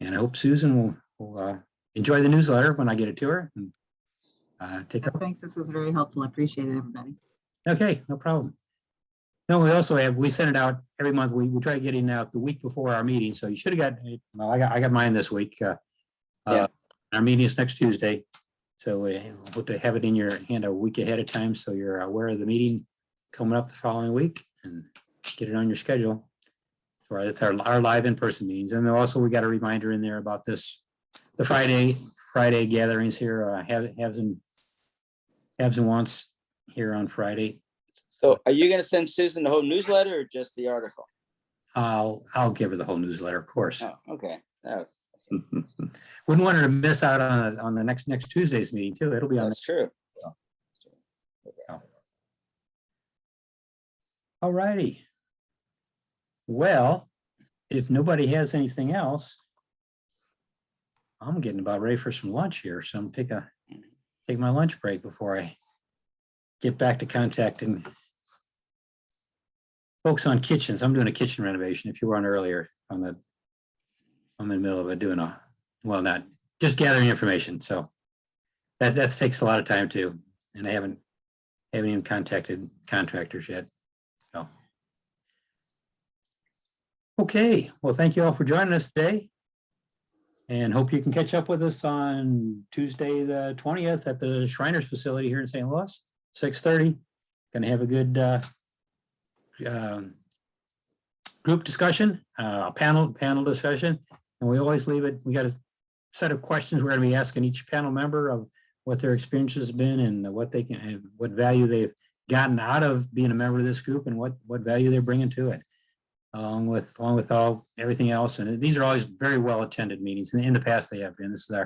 S1: I hope Susan will enjoy the newsletter when I get it to her. And, take
S3: Yeah, thanks. This was very helpful. I appreciate it, everybody.
S1: Okay, no problem. No, we send it out every month. We try to get it out the week before our meeting. So you should have got, well, I got mine this week.
S4: Yeah.
S1: Our meeting is next Tuesday. So we hope to have it in your hand a week ahead of time, so you're aware of the meeting coming up the following week and get it on your schedule. So that's our live in-person meetings. And then also we got a reminder in there about this, the Friday gatherings here, haves and wants here on Friday.
S4: So are you going to send Susan the whole newsletter or just the article?
S1: I'll give her the whole newsletter, of course.
S4: Oh, okay.
S1: Wouldn't want her to miss out on the next Tuesday's meeting too. It'll be on.
S4: That's true.
S1: All righty. Well, if nobody has anything else, I'm getting about ready for some lunch here. So I'm take my lunch break before I get back to contacting folks on kitchens. I'm doing a kitchen renovation. If you were on earlier, I'm in the middle of doing not just gathering information. So that takes a lot of time too. And I haven't even contacted contractors yet. So. Okay, well, thank you all for joining us today. And hope you can catch up with us on Tuesday, the 20th at the Shriners facility here in St. Louis, 6:30. Gonna have a good group discussion, panel discussion. And we always leave it, we got a set of questions we're gonna be asking each panel member of what their experience has been and what value they've gotten out of being a member of this group and what value they're bringing to it, along with everything else. And these are always very well attended meetings. And in the past they have been. This is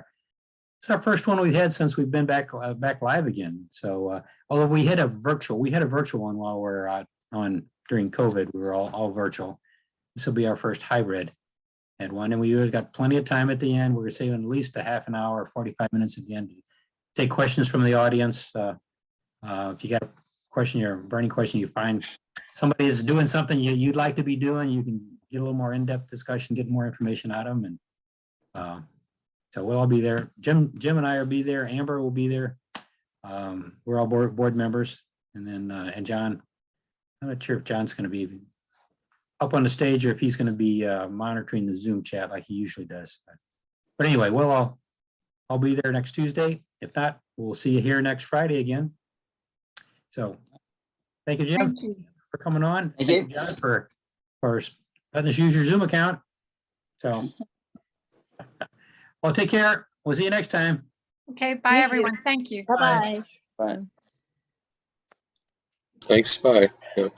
S1: our first one we've had since we've been back live again. So although we had a virtual one while we're on during COVID, we were all virtual. This will be our first hybrid at one, and we got plenty of time at the end. We're saving at least a half an hour, 45 minutes at the end to take questions from the audience. If you got a question, or burning question, you find somebody is doing something you'd like to be doing, you can get a little more in-depth discussion, get more information out of them. And so we'll all be there. Jim and I will be there. Amber will be there. We're all board members. And then, and John, I'm not sure if John's going to be up on the stage or if he's going to be monitoring the Zoom chat like he usually does. But anyway, we'll all I'll be there next Tuesday. If not, we'll see you here next Friday again. So, thank you, Jim,
S8: Thank you.
S1: for coming on.
S4: Thank you.
S1: John, for letting us use your Zoom account. So, well, take care. We'll see you next time.
S8: Okay, bye,
S7: Thank you.
S8: everyone. Thank you.
S7: Bye-bye.
S4: Bye.
S6: Thanks, bye. Yeah.